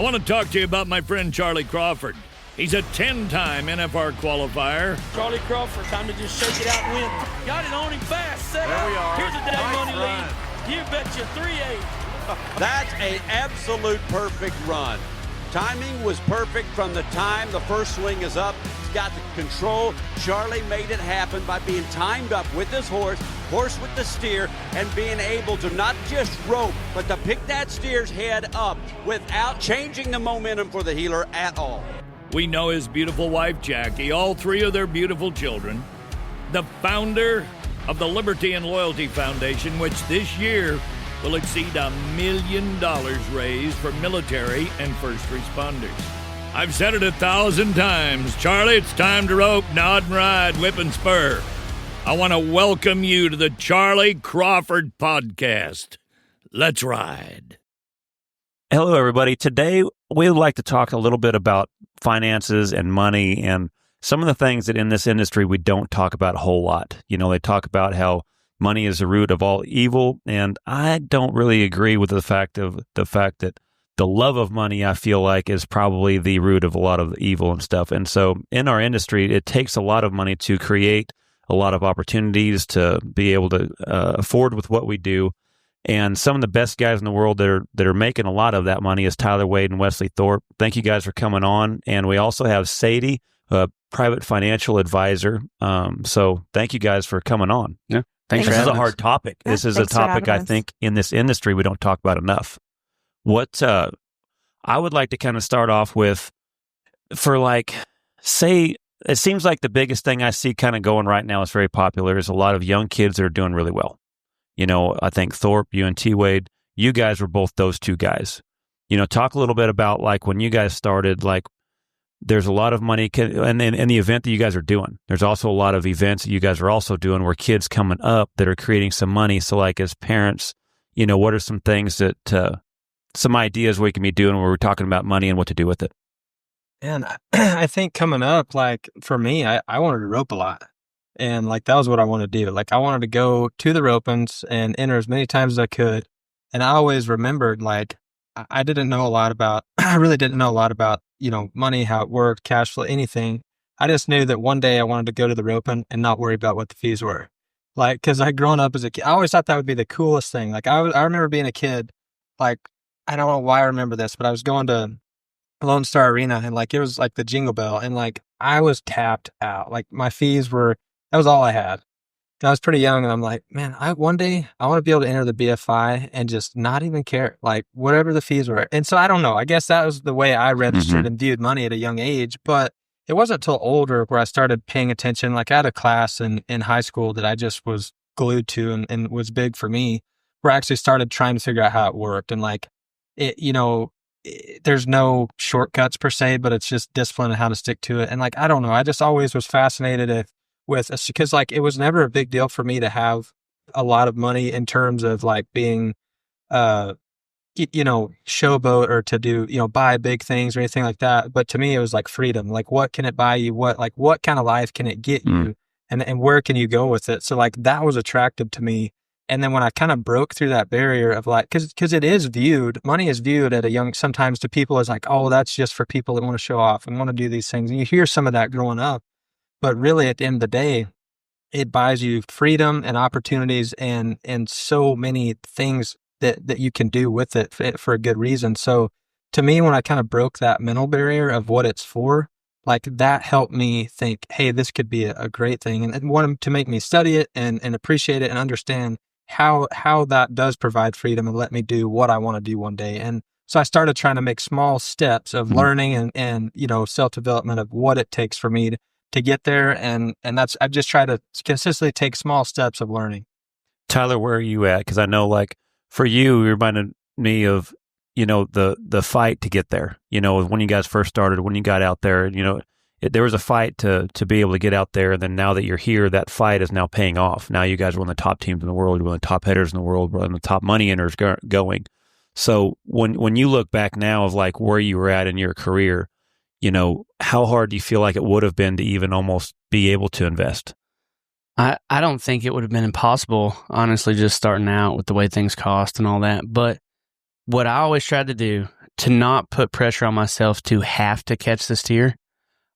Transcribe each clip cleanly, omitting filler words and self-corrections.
I want to talk to you about my friend Charly Crawford. He's a 10-time NFR qualifier. Charly Crawford, time to just shake it out and win. Got it on him fast, set there up. We are. Here's a day nice money run. lead. You betcha 3-8. That's an absolute perfect run. Timing was perfect from the time the first swing is up. He's got the control. Charly made it happen by being timed up with his horse with the steer, and being able to not just rope, but to pick that steer's head up without changing the momentum for the heeler at all. We know his beautiful wife, Jackie, all three of their beautiful children, the founder of the Liberty and Loyalty Foundation, which this year will exceed $1 million raised for military and first responders. I've said it 1,000 times. Charly, it's time to rope, nod and ride, whip and spur. I want to welcome you to the Charly Crawford Podcast. Let's ride. Hello, everybody. Today, we would like to talk a little bit about finances and money and some of the things that in this industry we don't talk about a whole lot. You know, they talk about how money is the root of all evil, and I don't really agree with the fact that the love of money, I feel like, is probably the root of a lot of the evil and stuff. And so in our industry, it takes a lot of money to create a lot of opportunities to be able to afford with what we do. And some of the best guys in the world that are making a lot of that money is Tyler Wade and Wesley Thorp. Thank you guys for coming on. And we also have Sadie, a private financial advisor. So thank you guys for coming on. Yeah. Thanks for This is having a hard us. topic. Yeah, This is a thanks for topic I having us. think in this industry we don't talk about enough. What I would like to kind of start off with, say, it seems like the biggest thing I see kind of going right now is very popular is a lot of young kids that are doing really well. You know, I think Thorpe, you and T. Wade, you guys were both those two guys. You know, talk a little bit about like when you guys started, like there's a lot of money and the event that you guys are doing. There's also a lot of events that you guys are also doing where kids coming up that are creating some money. So like as parents, you know, what are some things that, some ideas we can be doing where we're talking about money and what to do with it? And I think coming up, like for me, I wanted to rope a lot. And like that was what I wanted to do. Like I wanted to go to the ropings and enter as many times as I could. And I always remembered like I really didn't know a lot about, you know, money, how it worked, cash flow, anything. I just knew that one day I wanted to go to the roping and not worry about what the fees were. Like, cause I grown up as a kid, I always thought that would be the coolest thing. Like I remember being a kid, like, I don't know why I remember this, but I was going to Lone Star Arena and like, it was like the Jingle Bell and like, I was tapped out. Like my fees that was all I had. And I was pretty young and I'm like, man, one day I want to be able to enter the BFI and just not even care, like whatever the fees were. And so I don't know, I guess that was the way I registered and viewed money at a young age, but it wasn't until older where I started paying attention. Like I had a class in high school that I just was glued to and was big for me, where I actually started trying to figure out how it worked. And like it, you know, there's no shortcuts per se, but it's just discipline and how to stick to it. And like, I don't know, I just always was fascinated because like, it was never a big deal for me to have a lot of money in terms of like being, you know, showboat or to do, you know, buy big things or anything like that. But to me, it was like freedom. Like, what can it buy you? What kind of life can it get you? And where can you go with it? So like, that was attractive to me. And then when I kind of broke through that barrier of like, cause it is money is viewed at a young, sometimes to people as like, oh, that's just for people that want to show off and want to do these things. And you hear some of that growing up, but really at the end of the day, it buys you freedom and opportunities and so many things that you can do with it for a good reason. So to me, when I kind of broke that mental barrier of what it's for, like that helped me think, hey, this could be a great thing, and wanted to make me study it and appreciate it and understand how that does provide freedom and let me do what I want to do one day. And so I started trying to make small steps of learning and you know, self-development of what it takes for me to get there. And that's, I've just tried to consistently take small steps of learning. Tyler, where are you at? Because I know like for you reminded me of, you know, the fight to get there, you know, when you guys first started, when you got out there, you know, there was a fight to be able to get out there. And then now that you're here, that fight is now paying off. Now you guys are one of the top teams in the world. You're one of the top headers in the world. We're one of the top money earners going. So when you look back now of like where you were at in your career, you know, how hard do you feel like it would have been to even almost be able to invest? I don't think it would have been impossible, honestly, just starting out with the way things cost and all that. But what I always tried to do to not put pressure on myself to have to catch the steer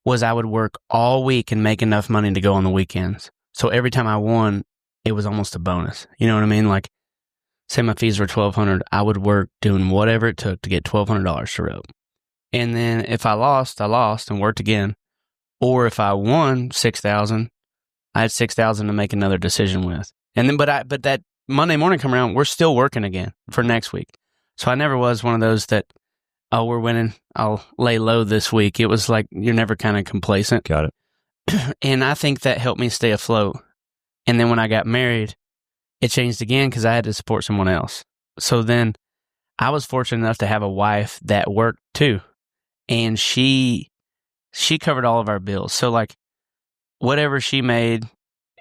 was I would work all week and make enough money to go on the weekends. So every time I won, it was almost a bonus. You know what I mean? Like, say my fees were $1,200, I would work doing whatever it took to get $1,200 to rope. And then if I lost and worked again. Or if I won $6,000, I had $6,000 to make another decision with. And then, but that Monday morning come around, we're still working again for next week. So I never was one of those that, oh, we're winning, I'll lay low this week. It was like, you're never kind of complacent. Got it. And I think that helped me stay afloat. And then when I got married, it changed again because I had to support someone else. So then I was fortunate enough to have a wife that worked too. And she covered all of our bills. So like whatever she made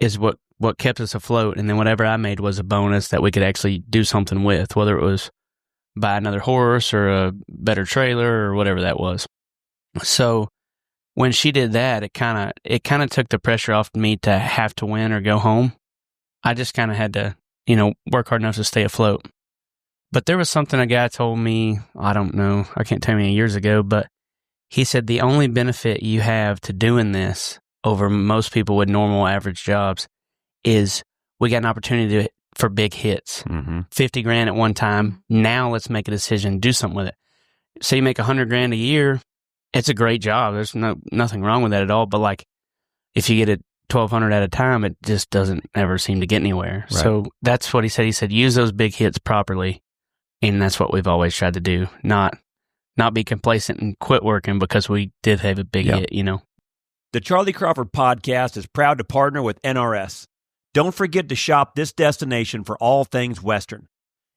is what kept us afloat. And then whatever I made was a bonus that we could actually do something with, whether it was buy another horse or a better trailer or whatever that was. So when she did that, it kind of took the pressure off me to have to win or go home. I just kind of had to, work hard enough to stay afloat. But there was something a guy told me, I don't know, I can't tell you years ago, but he said the only benefit you have to doing this over most people with normal average jobs is we got an opportunity for big hits. Mm-hmm. 50 grand at one time. Now let's make a decision, do something with it. Say you make 100 grand a year, it's a great job. There's nothing wrong with that at all. But like if you get it 1,200 at a time, it just doesn't ever seem to get anywhere. Right. So that's what he said. He said, use those big hits properly. And that's what we've always tried to do. Not be complacent and quit working because we did have a big hit, The Charly Crawford Podcast is proud to partner with NRS. Don't forget to shop this destination for all things Western.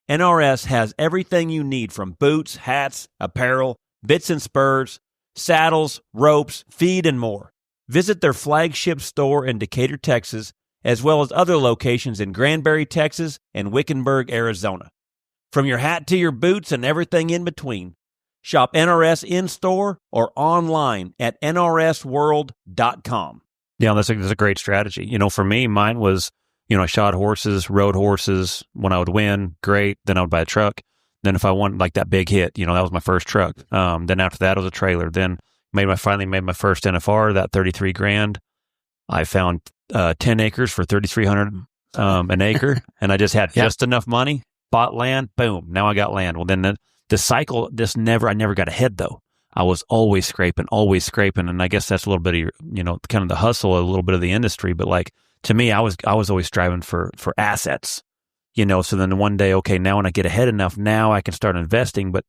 NRS has everything you need from boots, hats, apparel, bits and spurs, saddles, ropes, feed, and more. Visit their flagship store in Decatur, Texas, as well as other locations in Granbury, Texas, and Wickenburg, Arizona. From your hat to your boots and everything in between, shop NRS in-store or online at nrsworld.com. Yeah, that's a great strategy. For me, mine was, I shot horses, rode horses. When I would win, great. Then I would buy a truck. Then if I won like that big hit, that was my first truck. Then after that, it was a trailer. Then finally made my first NFR, that 33 grand. I found 10 acres for 3,300 an acre, and I just had just enough money. Bought land, boom, now I got land. Well, then the cycle I never got ahead though. I was always scraping, and I guess that's a little bit of kind of the hustle, a little bit of the industry. But like to me, I was always striving for assets, So then one day, okay, now when I get ahead enough, now I can start investing. But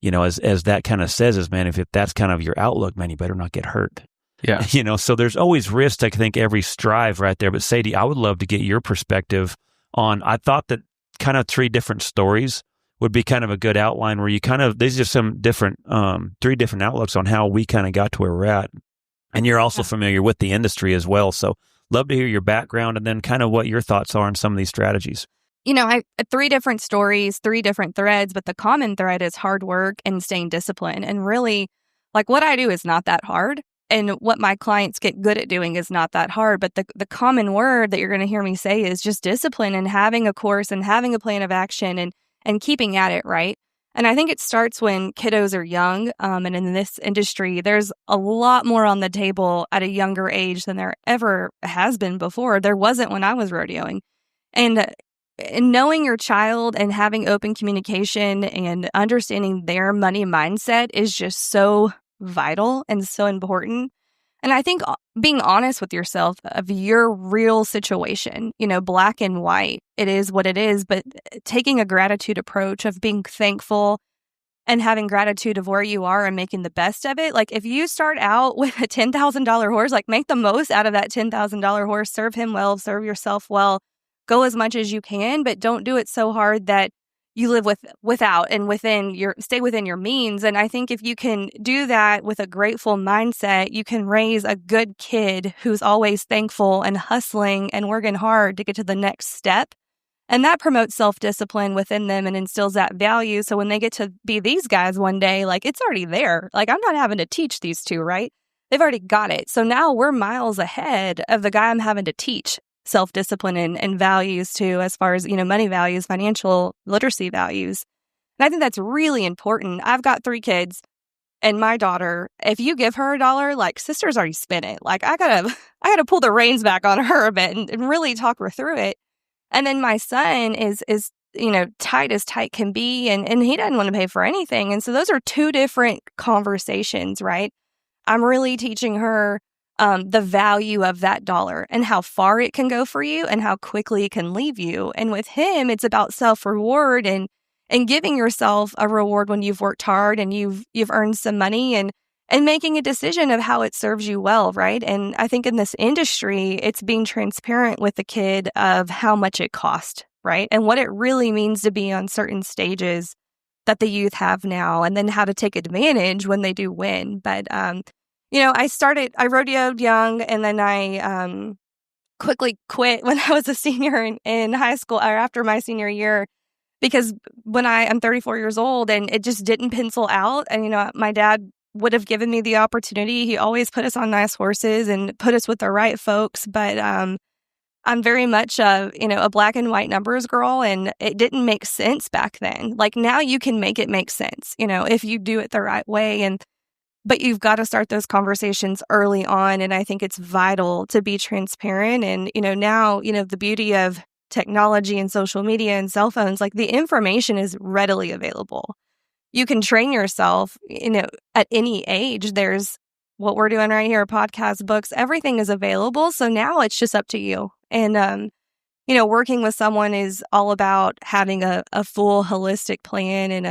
as that kind of says is, man, if that's kind of your outlook, man, you better not get hurt. Yeah, So there's always risk. I think every strive right there. But Sadie, I would love to get your perspective on. I thought that kind of 3 different stories would be kind of a good outline where you these are some different, 3 different outlooks on how we kind of got to where we're at. And you're also familiar with the industry as well. So love to hear your background and then kind of what your thoughts are on some of these strategies. I 3 different stories, 3 different threads, but the common thread is hard work and staying disciplined. And really, like what I do is not that hard. And what my clients get good at doing is not that hard. But the common word that you're going to hear me say is just discipline and having a course and having a plan of action and keeping at it, right? And I think it starts when kiddos are young. And in this industry, there's a lot more on the table at a younger age than there ever has been before. There wasn't when I was rodeoing. And knowing your child and having open communication and understanding their money mindset is just so vital and so important. And I think being honest with yourself of your real situation, black and white, it is what it is, but taking a gratitude approach of being thankful and having gratitude of where you are and making the best of it. Like if you start out with a $10,000 horse, like make the most out of that $10,000 horse, serve him well, serve yourself well, go as much as you can, but don't do it so hard that you live without and stay within your means. And I think if you can do that with a grateful mindset, you can raise a good kid who's always thankful and hustling and working hard to get to the next step. And that promotes self-discipline within them and instills that value. So when they get to be these guys one day, like it's already there. Like I'm not having to teach these 2, right? They've already got it. So now we're miles ahead of the guy I'm having to teach self-discipline and values to, as far as, money values, financial literacy values. And I think that's really important. I've got 3 kids. And my daughter, if you give her $1, like, sister's already spent it. Like, I gotta pull the reins back on her a bit and really talk her through it. And then my son is tight as tight can be, and he doesn't want to pay for anything. And so those are 2 different conversations, right? I'm really teaching her the value of that dollar and how far it can go for you and how quickly it can leave you. And with him, it's about self-reward and giving yourself a reward when you've worked hard and you've earned some money and making a decision of how it serves you well, right? And I think in this industry, it's being transparent with the kid of how much it costs, right? And what it really means to be on certain stages that the youth have now, and then how to take advantage when they do win. But, I rodeoed young, and then I quickly quit when I was a senior in high school, or after my senior year, because when I'm 34 years old and it just didn't pencil out. And, my dad would have given me the opportunity. He always put us on nice horses and put us with the right folks. But I'm very much a black and white numbers girl, and it didn't make sense back then. Like, now you can make it make sense, if you do it the right way. But you've got to start those conversations early on. And I think it's vital to be transparent. And, now, the beauty of technology and social media and cell phones, like, the information is readily available. You can train yourself, at any age. There's what we're doing right here, podcasts, books, everything is available. So now it's just up to you. And, working with someone is all about having a full holistic plan. And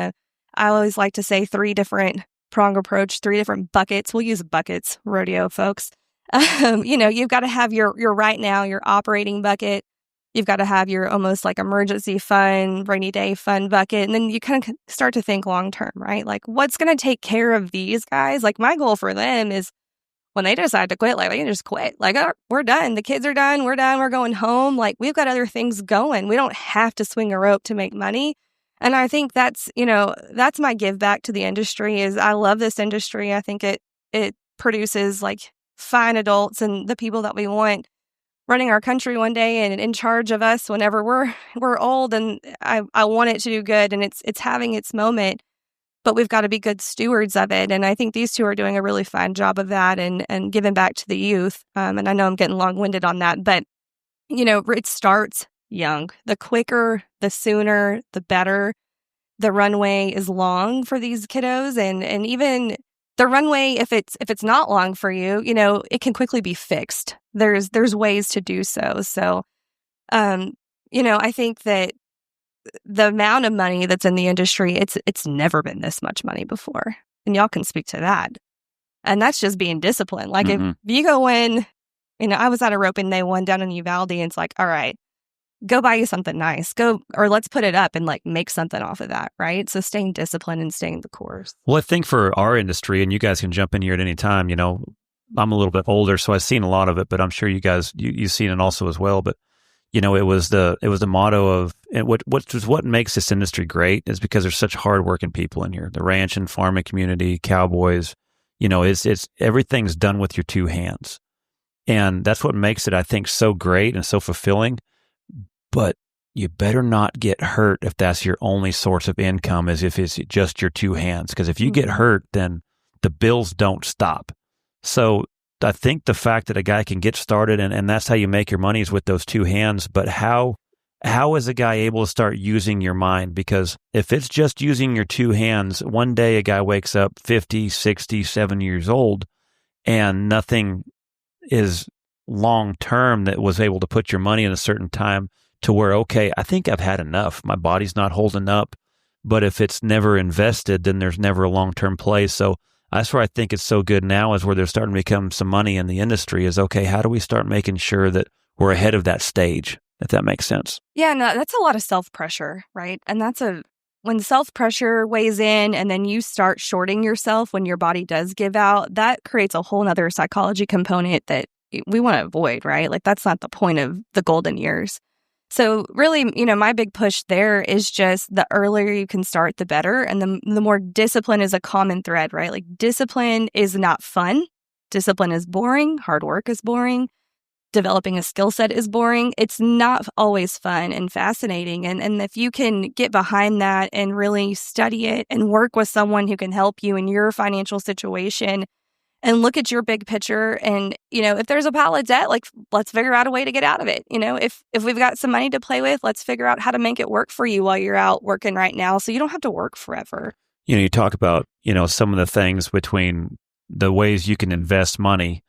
I always like to say 3 different prong approach, 3 different buckets. We'll use buckets, rodeo folks. You've got to have your right now, your operating bucket. You've got to have your almost like emergency fund, rainy day fund bucket. And then you kind of start to think long term, right? Like, what's going to take care of these guys? Like, my goal for them is when they decide to quit, like, they can just quit. Like, oh, we're done. The kids are done. We're done. We're going home. Like, we've got other things going. We don't have to swing a rope to make money. And I think that's my give back to the industry. Is I love this industry. I think it produces like fine adults and the people that we want running our country one day and in charge of us whenever we're old. And I want it to do good, and it's having its moment, but we've got to be good stewards of it. And I think these 2 are doing a really fine job of that and giving back to the youth. And I know I'm getting long-winded on that, but it starts young. The quicker, the sooner, the better. The runway is long for these kiddos, and even the runway, if it's not long for you, it can quickly be fixed. There's ways to do so. So, I think that the amount of money that's in the industry, it's never been this much money before, and y'all can speak to that. And that's just being disciplined. Like, if you go in, I was at a roping day one down in Uvalde, and it's like, all right, go buy you something nice. Or let's put it up and like make something off of that, right? So staying disciplined and staying the course. Well, I think for our industry, and you guys can jump in here at any time, I'm a little bit older, so I've seen a lot of it, but I'm sure you guys, you've seen it also as well. But, it was the motto of what makes this industry great is because there's such hardworking people in here. The ranch and farming community, cowboys, it's everything's done with your 2 hands. And that's what makes it, I think, so great and so fulfilling. But you better not get hurt if that's your only source of income, as if it's just your 2 hands. Because if you get hurt, then the bills don't stop. So I think the fact that a guy can get started and that's how you make your money is with those 2 hands. But how is a guy able to start using your mind? Because if it's just using your 2 hands, one day a guy wakes up 50, 60, 70 years old and nothing is long term that was able to put your money in a certain time to where, okay, I think I've had enough. My body's not holding up. But if it's never invested, then there's never a long-term play. So that's where I think it's so good now, is where there's starting to become some money in the industry, is, okay, how do we start making sure that we're ahead of that stage, if that makes sense? Yeah, no, that's a lot of self-pressure, right? And when self-pressure weighs in and then you start shorting yourself when your body does give out, that creates a whole nother psychology component that we want to avoid, right? Like, that's not the point of the golden years. So really, my big push there is just the earlier you can start, the better. And the more discipline is a common thread, right? Like, discipline is not fun. Discipline is boring. Hard work is boring. developing a skill set is boring. It's not always fun and fascinating. And if you can get behind that and really study it and work with someone who can help you in your financial situation and look at your big picture, and, if there's a pile of debt, like, let's figure out a way to get out of it. If we've got some money to play with, let's figure out how to make it work for you while you're out working right now, so you don't have to work forever. You talk about, some of the things between the ways you can invest money.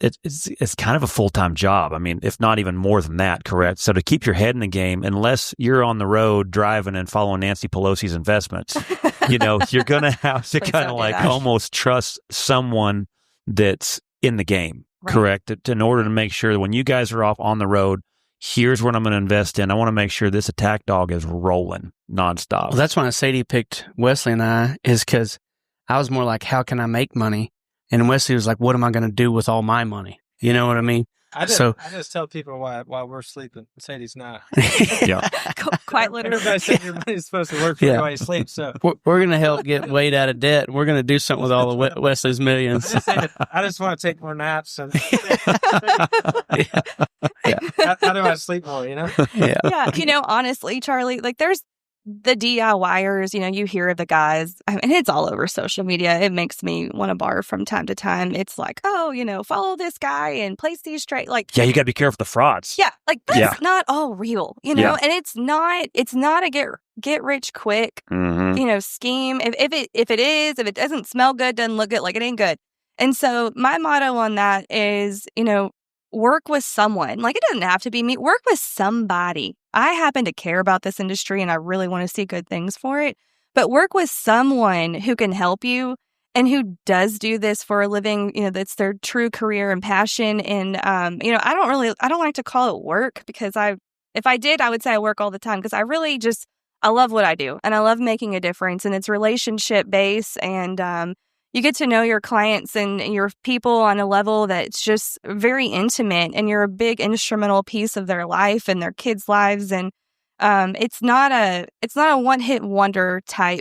It's kind of a full-time job. I mean, if not even more than that, correct? So to keep your head in the game, unless you're on the road driving and following Nancy Pelosi's investments, you're going to have to kind of like almost trust someone that's in the game, correct? In order to make sure that when you guys are off on the road, here's what I'm going to invest in. I want to make sure this attack dog is rolling nonstop. Well, that's why Sadie picked Wesley and I, is because I was more like, how can I make money? And Wesley was like, what am I going to do with all my money? You know what I mean? I just tell people while we're sleeping. Sadie's not. Yeah. Quite literally. Everybody said your money's supposed to work for you while you sleep. So we're going to help get Wade out of debt. We're going to do something with all of Wesley's millions. I just want to take more naps. And how do I sleep more, Yeah. Honestly, Charlie, like, there's the DIYers, you hear of the guys, and it's all over social media. It makes me want to barf from time to time. It's like, follow this guy and place these straight. Like, yeah, you got to be careful with the frauds. Yeah, like, that's not all real, and it's not a get rich quick, scheme. If it doesn't smell good, doesn't look good, like, it ain't good. And so my motto on that is, work with someone. Like, it doesn't have to be me. Work with somebody. I happen to care about this industry and I really want to see good things for it. But work with someone who can help you and who does do this for a living, that's their true career and passion. And, I don't like to call it work, because if I did, I would say I work all the time, because I love what I do and I love making a difference, and it's relationship based, and, you get to know your clients and your people on a level that's just very intimate, and you're a big instrumental piece of their life and their kids' lives. And it's not a one-hit wonder type,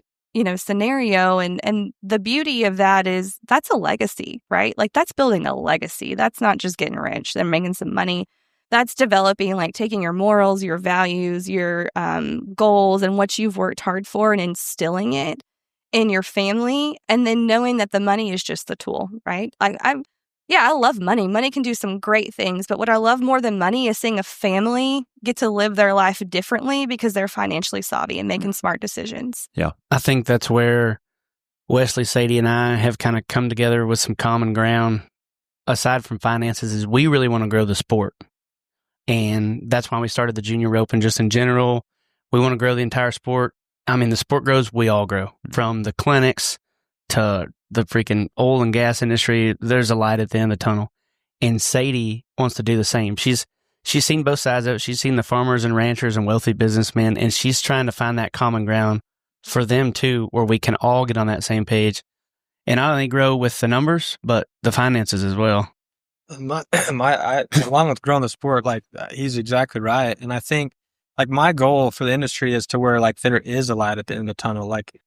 scenario. And the beauty of that is that's a legacy, right? Like, that's building a legacy. That's not just getting rich. They're making some money. That's developing, like, taking your morals, your values, your goals, and what you've worked hard for, and instilling it in your family, and then knowing that the money is just the tool, right? I love money. Money can do some great things, but what I love more than money is seeing a family get to live their life differently because they're financially savvy and making smart decisions. Yeah. I think that's where Wesley, Sadie, and I have kind of come together with some common ground, aside from finances, is we really want to grow the sport. And that's why we started the junior rope. And just in general, we want to grow the entire sport. I mean, the sport grows, we all grow. From the clinics to the freaking oil and gas industry, there's a light at the end of the tunnel. And Sadie wants to do the same. She's seen both sides of it. She's seen the farmers and ranchers and wealthy businessmen, and she's trying to find that common ground for them too, where we can all get on that same page and not only grow with the numbers, but the finances as well. Along with growing the sport, like, he's exactly right. And I think, like, my goal for the industry is to where, like, there is a light at the end of the tunnel. Like,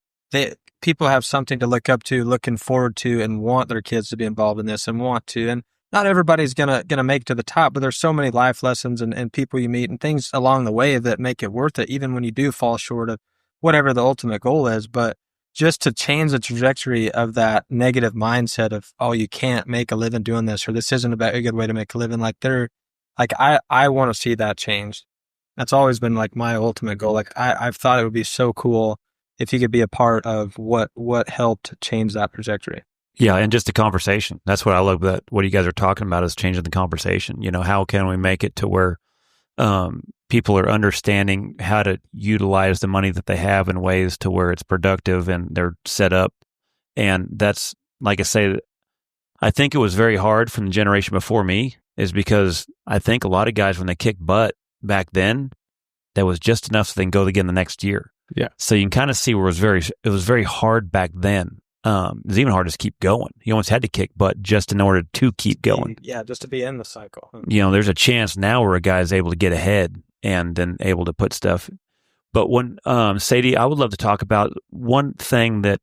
people have something to look up to, looking forward to, and want their kids to be involved in this and want to. And not everybody's gonna make it to the top, but there's so many life lessons and people you meet and things along the way that make it worth it, even when you do fall short of whatever the ultimate goal is. But just to change the trajectory of that negative mindset of, oh, you can't make a living doing this, or this isn't a good way to make a living. I want to see that changed. That's always been, like, my ultimate goal. Like, I've thought it would be so cool if you could be a part of what helped change that trajectory. Yeah, and just the conversation. That's what I love about what you guys are talking about, is changing the conversation. How can we make it to where people are understanding how to utilize the money that they have in ways to where it's productive and they're set up. And that's, like I say, I think it was very hard from the generation before me, is because I think a lot of guys, when they kicked butt back then, that was just enough so they can go again the next year. Yeah. So you can kind of see where it was very hard back then. It was even hard to keep going. You almost had to kick butt just in order to keep going. Yeah, just to be in the cycle. There's a chance now where a guy is able to get ahead and then able to put stuff. But when, Sadie, I would love to talk about one thing that,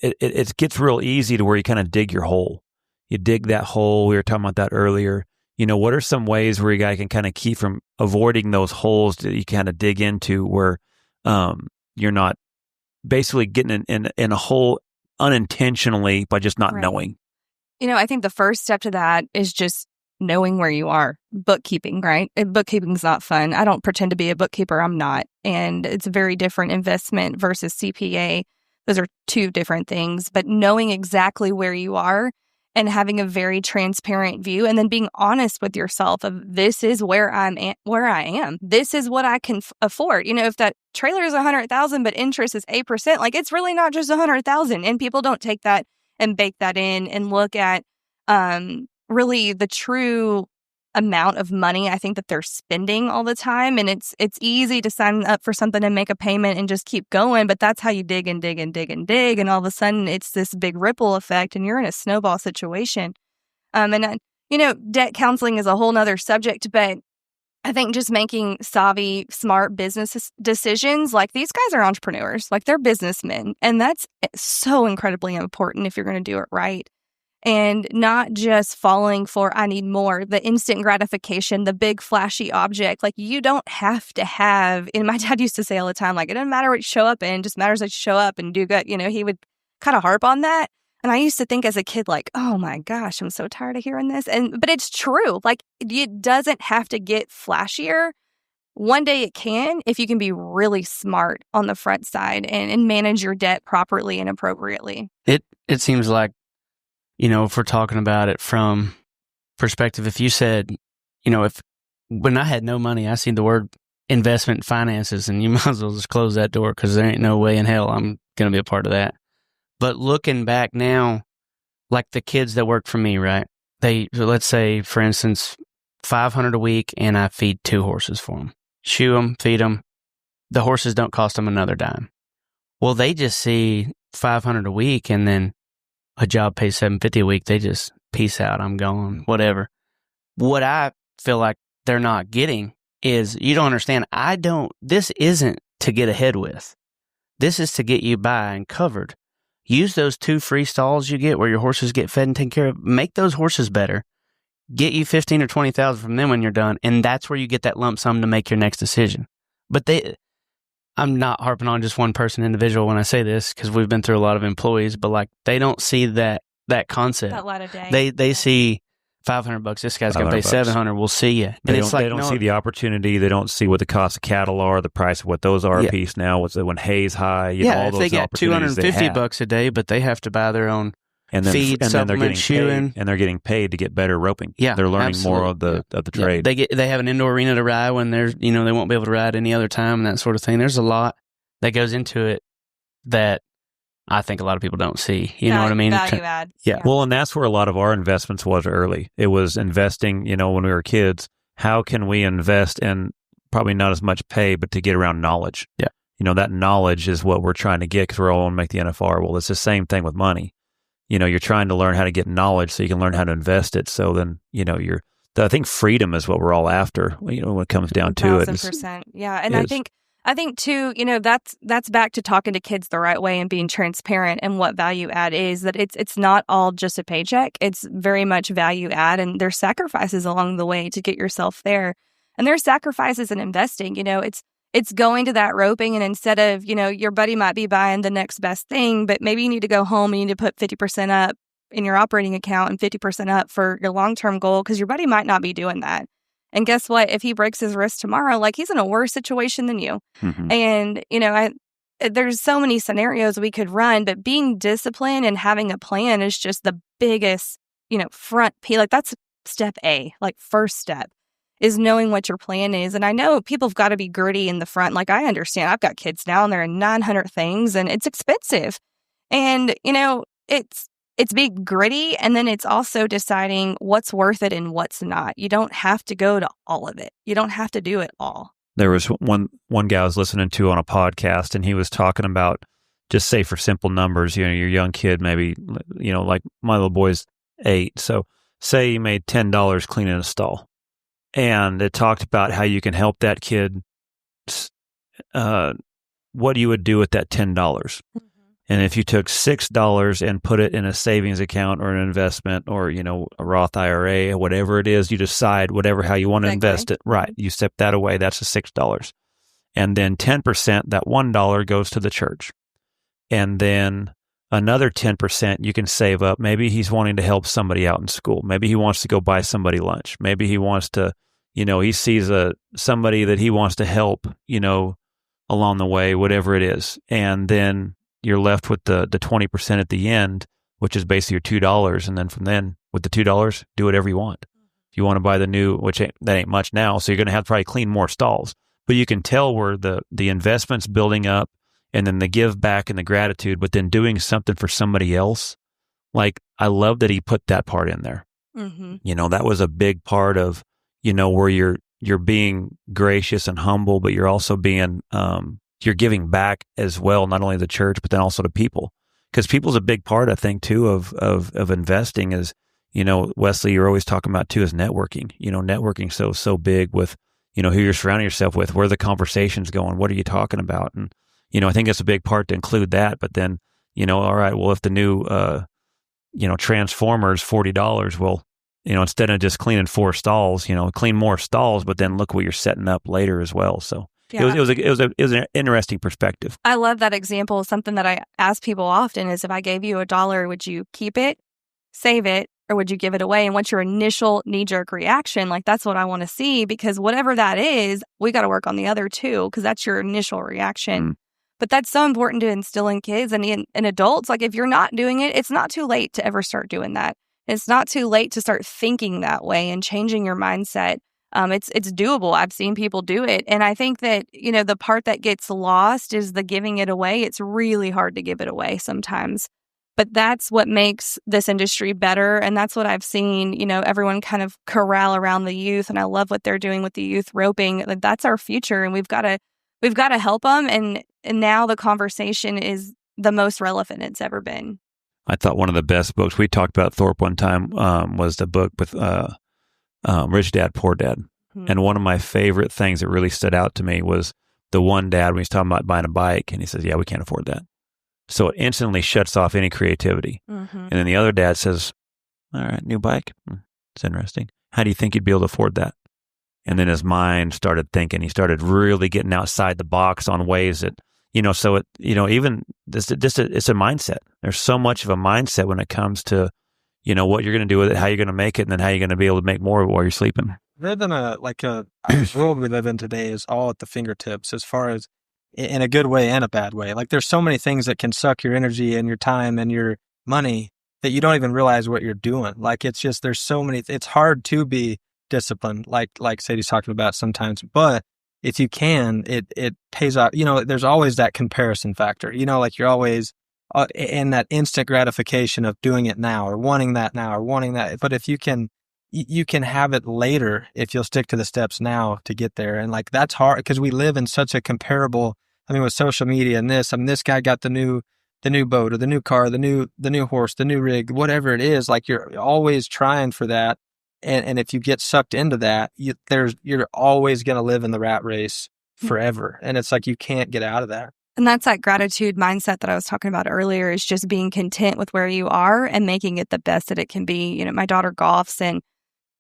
it gets real easy to where you kind of dig your hole. you dig that hole. We were talking about that earlier. What are some ways where you guys can kind of keep from avoiding those holes that you kind of dig into where you're not basically getting in a hole unintentionally by just not knowing? I think the first step to that is just knowing where you are. Bookkeeping, right? Bookkeeping's not fun. I don't pretend to be a bookkeeper. I'm not. And it's a very different investment versus CPA. Those are two different things. But knowing exactly where you are and having a very transparent view, and then being honest with yourself of this is where I am. This is what I can afford. If that trailer is $100,000 but interest is 8%, like it's really not just $100,000. And people don't take that and bake that in and look at really the true amount of money I think that they're spending all the time. And it's easy to sign up for something and make a payment and just keep going, but that's how you dig and dig and dig and dig. And all of a sudden it's this big ripple effect and you're in a snowball situation. Debt counseling is a whole nother subject, but I think just making savvy, smart business decisions, like these guys are entrepreneurs, like they're businessmen. And that's so incredibly important if you're going to do it right. And not just falling for, I need more, the instant gratification, the big flashy object. Like you don't have to have, and my dad used to say all the time, like, it doesn't matter what you show up in, it just matters that you show up and do good. He would kind of harp on that. And I used to think as a kid, like, oh my gosh, I'm so tired of hearing this. But it's true. Like it doesn't have to get flashier. One day it can, if you can be really smart on the front side and manage your debt properly and appropriately. It seems like, if we're talking about it from perspective, if you said, when I had no money, I seen the word investment finances, and you might as well just close that door because there ain't no way in hell I'm going to be a part of that. But looking back now, like the kids that work for me, right? Let's say, for instance, $500 a week, and I feed 2 horses for them. Shoe them, feed them. The horses don't cost them another dime. Well, they just see $500 a week, and then a job pays $750 a week. They just peace out. I'm gone. Whatever. What I feel like they're not getting is, you don't understand. This isn't to get ahead with. This is to get you by and covered. Use those 2 free stalls you get where your horses get fed and taken care of. Make those horses better. Get you $15,000 or $20,000 from them when you're done. And that's where you get that lump sum to make your next decision. But I'm not harping on just one person individual when I say this, because we've been through a lot of employees, but like they don't see that concept. That light of day. They see $500. This guy's going to pay $700. We'll see you. They don't see the opportunity. They don't see what the cost of cattle are, the price of what those are a piece now. When hay's high, all if those they get $250 a day, but they have to buy their own feed, supplement, shoeing, and they're getting paid to get better roping. Yeah, they're learning absolutely. more of the trade. They have an indoor arena to ride when they won't be able to ride any other time and that sort of thing. There's a lot that goes into it that I think a lot of people don't see. You know what I mean? Value add. Yeah. Well, and that's where a lot of our investments was early. It was investing, when we were kids, how can we invest in probably not as much pay, but to get around knowledge? Yeah. That knowledge is what we're trying to get because we're all going to make the NFR. Well, it's the same thing with money. You're trying to learn how to get knowledge so you can learn how to invest it. So then, I think freedom is what we're all after, when it comes down to it. 1,000%. Yeah. And I think too, that's back to talking to kids the right way and being transparent, and what value add is, that it's not all just a paycheck. It's very much value add, and there's sacrifices along the way to get yourself there. And there's sacrifices in investing. It's going to that roping, and instead of, your buddy might be buying the next best thing, but maybe you need to go home and you need to put 50% up in your operating account and 50% up for your long-term goal, because your buddy might not be doing that. And guess what? If he breaks his wrist tomorrow, like, he's in a worse situation than you. Mm-hmm. And, there's so many scenarios we could run, but being disciplined and having a plan is just the biggest, front P. Like, that's step A, like first step is knowing what your plan is. And I know people have got to be gritty in the front. Like, I understand. I've got kids now and they're in 900 things and it's expensive. And, it's being gritty, and then it's also deciding what's worth it and what's not. You don't have to go to all of it. You don't have to do it all. There was one guy I was listening to on a podcast, and he was talking about, just say for simple numbers, your young kid, maybe, like my little boy's 8. So say you made $10 cleaning a stall, and it talked about how you can help that kid, what you would do with that $10. And if you took $6 and put it in a savings account or an investment or, a Roth IRA, whatever it is, you decide how you want to invest it. Right. You step that away. That's the $6. And then 10%, that $1 goes to the church. And then another 10% you can save up. Maybe he's wanting to help somebody out in school. Maybe he wants to go buy somebody lunch. Maybe he wants to, he sees somebody that he wants to help, along the way, whatever it is. And then you're left with the 20% at the end, which is basically your $2. And then from then, with the $2, do whatever you want. If you want to buy the new, that ain't much now, so you're going to have to probably clean more stalls. But you can tell where the investment's building up, and then the give back and the gratitude, but then doing something for somebody else. Like, I love that he put that part in there. Mm-hmm. That was a big part of, where you're being gracious and humble, but you're also being, you're giving back as well, not only the church, but then also to people. Because people's a big part, I think, too, of investing is, Wesley, you're always talking about too, is networking. Networking so big with, who you're surrounding yourself with, where the conversation's going, what are you talking about? And, I think it's a big part to include that. But then, all right, well, if the new, transformer's $40, well, instead of just cleaning 4 stalls, clean more stalls, but then look what you're setting up later as well. So yeah. It was an interesting perspective. I love that example. Something that I ask people often is, if I gave you $1, would you keep it, save it, or would you give it away? And what's your initial knee-jerk reaction? Like, that's what I want to see, because whatever that is, we got to work on the other too, because that's your initial reaction. But that's so important to instill in kids and in adults. Like, if you're not doing it, it's not too late to ever start doing that. It's not too late to start thinking that way and changing your mindset. It's doable. I've seen people do it. And I think that, the part that gets lost is the giving it away. It's really hard to give it away sometimes. But that's what makes this industry better. And that's what I've seen, everyone kind of corral around the youth. And I love what they're doing with the youth roping. Like, that's our future. And we've got to help them. And now the conversation is the most relevant it's ever been. I thought one of the best books, we talked about Thorp one time, was the book with Rich Dad, Poor Dad. Mm-hmm. And one of my favorite things that really stood out to me was the one dad, when he's talking about buying a bike, and he says, yeah, we can't afford that. So it instantly shuts off any creativity. Mm-hmm. And then the other dad says, all right, new bike. It's interesting. How do you think you'd be able to afford that? And then his mind started thinking. He started really getting outside the box on ways that, so it, even this, it's a mindset. There's so much of a mindset when it comes to, what you're going to do with it, how you're going to make it, and then how you're going to be able to make more while you're sleeping. Rather than a world we live in today is all at the fingertips, as far as in a good way and a bad way. Like, there's so many things that can suck your energy and your time and your money that you don't even realize what you're doing. Like, it's just, there's so many, it's hard to be disciplined, like Sadie's talking about sometimes, but if you can, it pays off. There's always that comparison factor, like you're always in that instant gratification of doing it now or wanting that now or wanting that. But if you can have it later if you'll stick to the steps now to get there. And like, that's hard because we live in such a comparable, with social media and this, this guy got the new boat or the new car, the new horse, the new rig, whatever it is. Like, you're always trying for that. And if you get sucked into that, you're always going to live in the rat race forever. And it's like, you can't get out of that. And that's that gratitude mindset that I was talking about earlier, is just being content with where you are and making it the best that it can be. My daughter golfs, and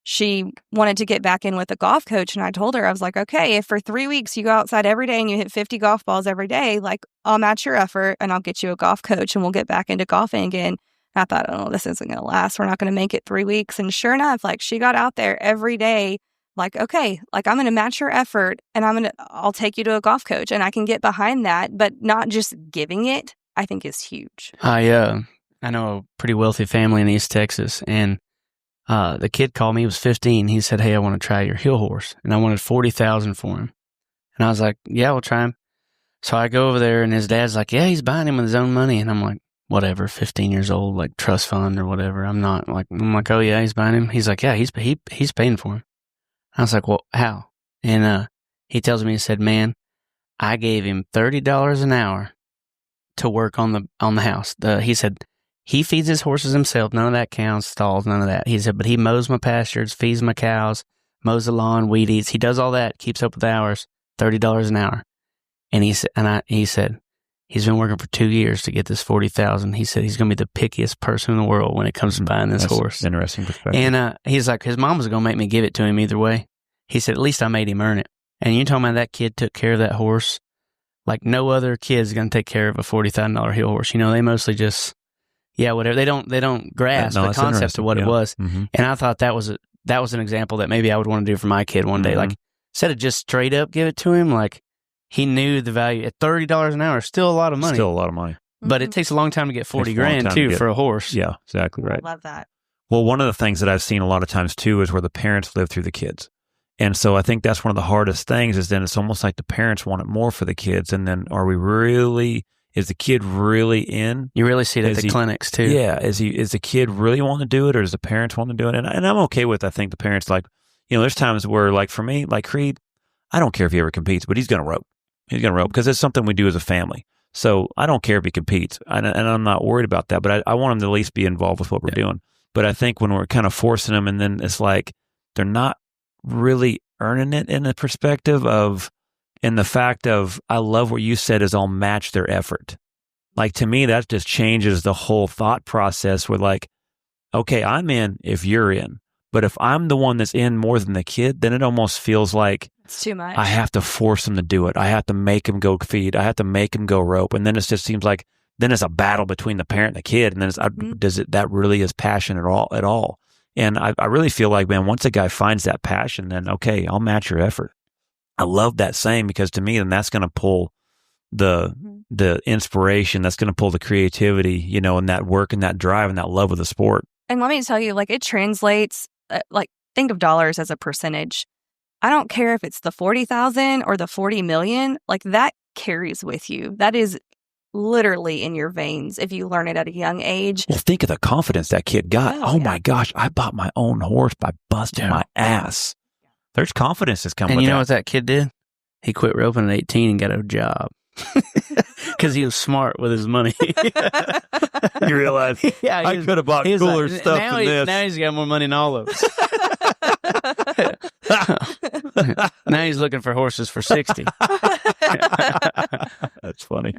she wanted to get back in with a golf coach. And I told her, I was like, okay, if for 3 weeks you go outside every day and you hit 50 golf balls every day, like, I'll match your effort and I'll get you a golf coach and we'll get back into golfing again. I thought, oh, this isn't going to last. We're not going to make it 3 weeks. And sure enough, like, she got out there every day, like, okay, like, I'm going to match your effort and I'll take you to a golf coach, and I can get behind that, but not just giving it, I think is huge. I know a pretty wealthy family in East Texas, and the kid called me. He was 15. He said, hey, I want to try your hill horse. And I wanted $40,000 for him. And I was like, yeah, we'll try him. So I go over there, and his dad's like, yeah, he's buying him with his own money. And I'm like, whatever, 15 years old, like trust fund or whatever. I'm like, oh yeah, he's buying him. He's like, yeah, he's paying for him. I was like, well, how? And he tells me, he said, man, I gave him $30 an hour to work on the house. He said he feeds his horses himself. None of that counts, stalls, none of that. He said, but he mows my pastures, feeds my cows, mows the lawn, weed eats. He does all that, keeps up with the hours, $30 an hour. And he said, He's been working for 2 years to get this 40,000. He said he's going to be the pickiest person in the world when it comes to buying this horse. Interesting perspective. And he's like, his mom was going to make me give it to him either way. He said, at least I made him earn it. And you talking about that kid took care of that horse like no other kid's going to take care of a $40,000 heel horse. You know, they mostly just, whatever. They don't grasp the concept of what it was. Mm-hmm. And I thought that was an example that maybe I would want to do for my kid one day. Like, instead of just straight up give it to him, like, he knew the value at $30 an hour, still a lot of money. Still a lot of money. But it takes a long time to get 40 grand too for a horse. Yeah, exactly right. I love that. Well, one of the things that I've seen a lot of times too is where the parents live through the kids. And so I think that's one of the hardest things is then it's almost like the parents want it more for the kids. And then is the kid really in? You really see it at the clinics too. Yeah. Is the kid really want to do it or does the parents want to do it? And I'm okay with, I think the parents like, you know, there's times where like for me, like Creed, I don't care if he ever competes, but he's going to rope. He's going to rope because it's something we do as a family. So I don't care if he competes, and I'm not worried about that, but I want him to at least be involved with what we're doing. But I think when we're kind of forcing them, and then it's like they're not really earning it in the perspective of, in the fact of, I love what you said is I'll match their effort. Like to me, that just changes the whole thought process where like, okay, I'm in if you're in. But if I'm the one that's in more than the kid, then it almost feels like it's too much. I have to force him to do it. I have to make him go feed. I have to make him go rope. And then it just seems like then it's a battle between the parent and the kid. And then that really is passion at all? And I really feel like, man, once a guy finds that passion, then okay, I'll match your effort. I love that saying because to me, then that's going to pull the inspiration. That's going to pull the creativity, you know, and that work and that drive and that love of the sport. And let me tell you, like it translates. Like think of dollars as a percentage. I don't care if it's the 40,000 or the 40 million, like that carries with you. That is literally in your veins if you learn it at a young age. Well, think of the confidence that kid got. Oh my gosh, I bought my own horse by busting my ass. There's confidence that's coming with that. And you know what that kid did? He quit roping at 18 and got a job. Because he was smart with his money. You realize, I could have bought cooler stuff than this. Now he's got more money than all of us. Now he's looking for horses for 60. That's funny.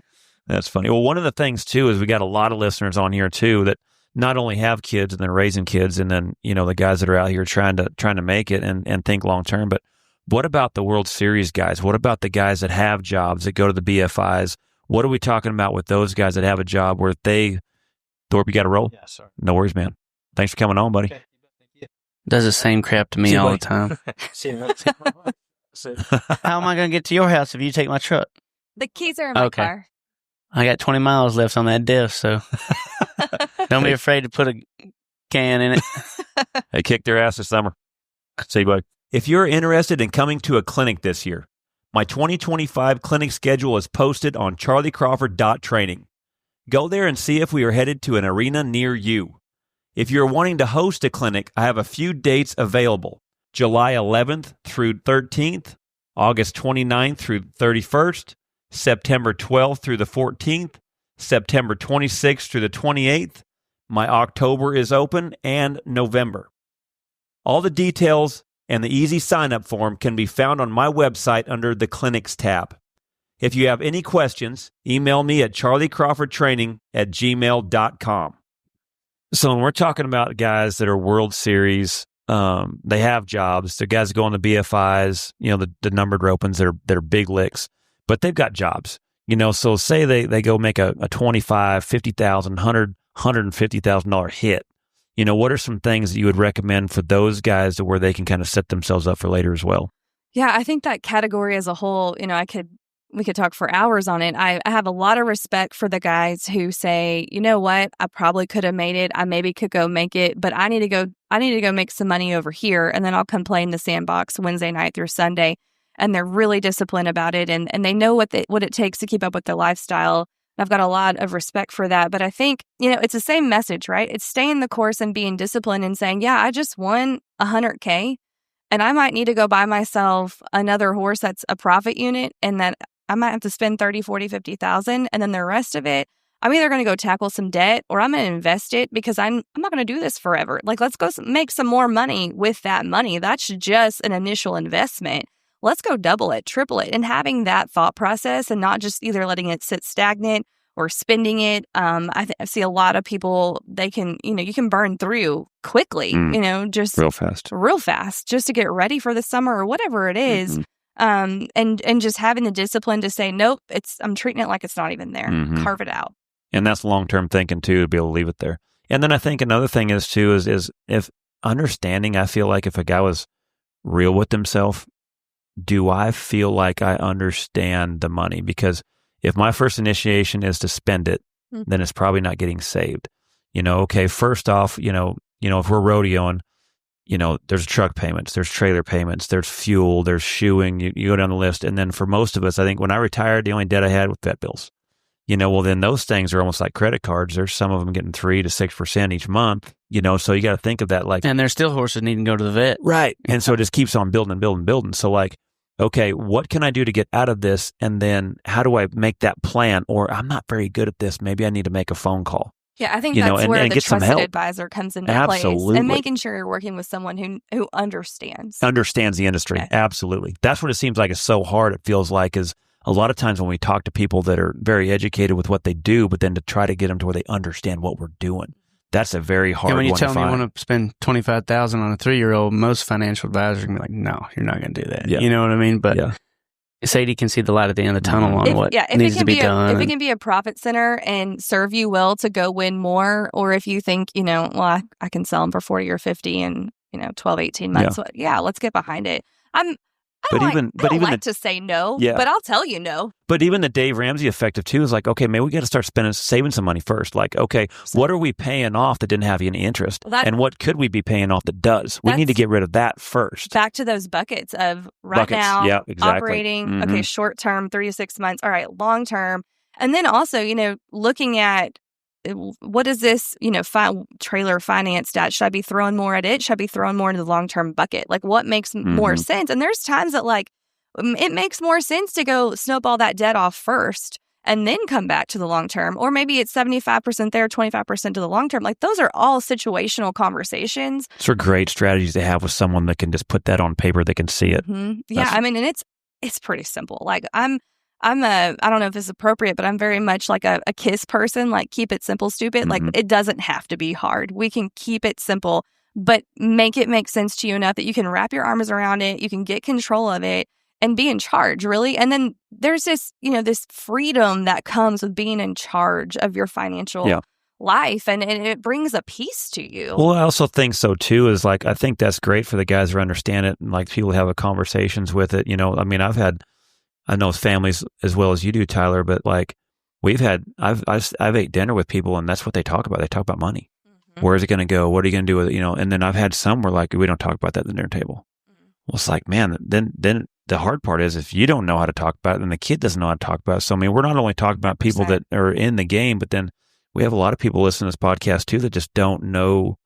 Well, one of the things, too, is we got a lot of listeners on here, too, that not only have kids and they're raising kids and then, you know, the guys that are out here trying to make it and think long term, but what about the World Series guys? What about the guys that have jobs that go to the BFIs? What are we talking about with those guys that have a job where Thorp, you got to roll? Yeah, sorry. No worries, man. Thanks for coming on, buddy. Okay. Does the same crap to me all the time. How am I going to get to your house if you take my truck? The keys are in my car. I got 20 miles left on that diff, so don't be afraid to put a can in it. They kicked their ass this summer. See you, buddy. If you're interested in coming to a clinic this year, my 2025 clinic schedule is posted on charlycrawford.training. Go there and see if we are headed to an arena near you. If you're wanting to host a clinic, I have a few dates available. July 11th through 13th, August 29th through 31st, September 12th through the 14th, September 26th through the 28th. My October is open, and November. All the details and the easy sign-up form can be found on my website under the Clinics tab. If you have any questions, email me at charlycrawfordtraining@gmail.com. So when we're talking about guys that are World Series, they have jobs. They're guys that go on the BFIs, you know, the numbered ropings that are big licks, but they've got jobs. You know, so say they go make a $25,000, $50,000, $150,000 hit. You know, what are some things that you would recommend for those guys to where they can kind of set themselves up for later as well? Yeah, I think that category as a whole, you know, we could talk for hours on it. I have a lot of respect for the guys who say, you know what, I probably could have made it. I maybe could go make it, but I need to go make some money over here, and then I'll come play in the sandbox Wednesday night through Sunday. And they're really disciplined about it, and they know what it takes to keep up with their lifestyle. I've got a lot of respect for that. But I think, you know, it's the same message, right? It's staying the course and being disciplined and saying, yeah, I just won $100K, and I might need to go buy myself another horse that's a profit unit, and that I might have to spend 30, 40, 50,000. And then the rest of it, I'm either going to go tackle some debt or I'm going to invest it because I'm not going to do this forever. Like, let's go make some more money with that money. That's just an initial investment. let's go double it, triple it. And having that thought process and not just either letting it sit stagnant or spending it. I see a lot of people, they can, you can burn through quickly, just real fast just to get ready for the summer or whatever it is. And just having the discipline to say, nope, I'm treating it like it's not even there. Carve it out. And that's long-term thinking too, to be able to leave it there. And then I think another thing is too, is if understanding, I feel like if a guy was real with himself, do I feel like I understand the money? Because if my first initiation is to spend it, then it's probably not getting saved. Okay, first off, if we're rodeoing, there's truck payments, there's trailer payments, there's fuel, there's shoeing, you go down the list. And then for most of us, I think when I retired, the only debt I had was vet bills. Well, then those things are almost like credit cards. There's some of them getting 3 to 6% each month, so you got to think of that like. And there's still horses needing to go to the vet. Right. And so it just keeps on building and building and building. So like, okay, what can I do to get out of this? And then how do I make that plan? Or I'm not very good at this. Maybe I need to make a phone call. Yeah, I think that's where the trusted advisor comes into place. Absolutely. And making sure you're working with someone who understands. Understands the industry. Yeah. Absolutely. That's what it seems like is so hard, it feels like, is a lot of times when we talk to people that are very educated with what they do, but then to try to get them to where they understand what we're doing. That's a very hard one to find. When you tell them you want to spend $25,000 on a 3-year-old, most financial advisors can be like, no, you're not going to do that. Yeah. You know what I mean? But Sadie can see the light at the end of the tunnel on what needs to be done. If it can be a profit center and serve you well to go win more, or if you think, I can sell them for 40 or 50 in, 12, 18 months. Yeah, let's get behind it. I don't like to say no, but I'll tell you no. But even the Dave Ramsey effective too is like, okay, maybe we got to start saving some money first. Like, okay, what are we paying off that didn't have any interest? And what could we be paying off that does? We need to get rid of that first. Back to those buckets of now, operating, okay, short term, 3 to 6 months. All right, long term. And then also, looking at what is this, trailer finance debt? Should I be throwing more at it? Should I be throwing more into the long-term bucket? Like what makes more sense? And there's times that like it makes more sense to go snowball that debt off first and then come back to the long-term. Or maybe it's 75% there, 25% to the long-term. Like those are all situational conversations. Those are great strategies to have with someone that can just put that on paper, they can see it. Yeah, I mean, and it's pretty simple. Like I don't know if it's appropriate, but I'm very much like a KISS person, like keep it simple, stupid. Like it doesn't have to be hard. We can keep it simple, but make it make sense to you enough that you can wrap your arms around it. You can get control of it and be in charge, really. And then there's this, this freedom that comes with being in charge of your financial life. And it brings a peace to you. Well, I also think so too, is like, I think that's great for the guys who understand it and like people have conversations with it. I mean, I know families as well as you do, Tyler, but like I've ate dinner with people and that's what they talk about. They talk about money. Where is it going to go? What are you going to do with it? And then I've had some where like, we don't talk about that at the dinner table. Well, it's like, man, then the hard part is if you don't know how to talk about it, then the kid doesn't know how to talk about it. So, I mean, we're not only talking about people that are in the game, but then we have a lot of people listening to this podcast too that just don't know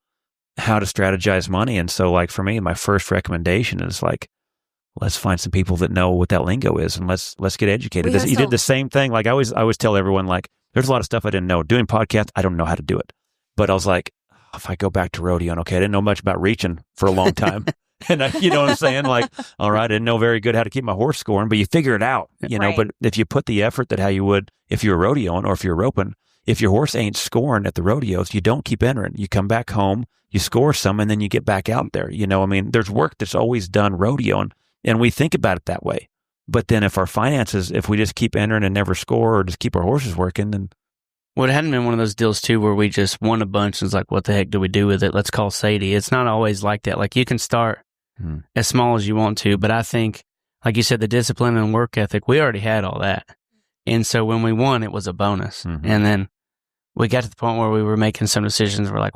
how to strategize money. And so like for me, my first recommendation is like, let's find some people that know what that lingo is and let's get educated. You did the same thing. Like I always tell everyone, like, there's a lot of stuff I didn't know. Doing podcasts, I don't know how to do it. But I was like, if I go back to rodeo, and okay, I didn't know much about reaching for a long time. And you know what I'm saying? Like, all right, I didn't know very good how to keep my horse scoring, but you figure it out, but if you put the effort that how you would if you were rodeoing or if you're roping, if your horse ain't scoring at the rodeos, you don't keep entering. You come back home, you score some, and then you get back out there. I mean, there's work that's always done rodeoing. And we think about it that way. But then if our finances, if we just keep entering and never score or just keep our horses working, then. Well, it hadn't been one of those deals too where we just won a bunch and it's like, what the heck do we do with it? Let's call Sadie. It's not always like that. Like you can start as small as you want to, but I think, like you said, the discipline and work ethic, we already had all that. And so when we won, it was a bonus. And then we got to the point where we were making some decisions. We're like,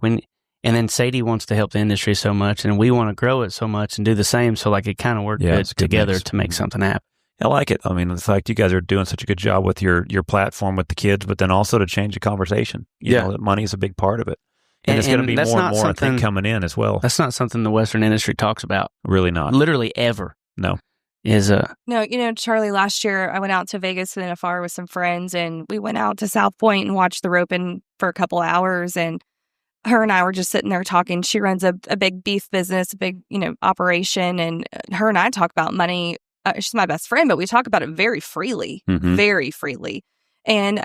and then Sadie wants to help the industry so much, and we want to grow it so much and do the same. So like it kind of worked good together to make something happen. I like it. I mean, the fact you guys are doing such a good job with your platform with the kids, but then also to change the conversation. You know, that money is a big part of it. And it's going to be more and more, I think, coming in as well. That's not something the Western industry talks about. Really not. Literally ever. No. No, Charlie, last year I went out to Vegas in a NFR with some friends, and we went out to South Point and watched the roping for a couple hours, and her and I were just sitting there talking. She runs a big beef business, a big, operation, and her and I talk about money she's my best friend, but we talk about it very freely, very freely. And,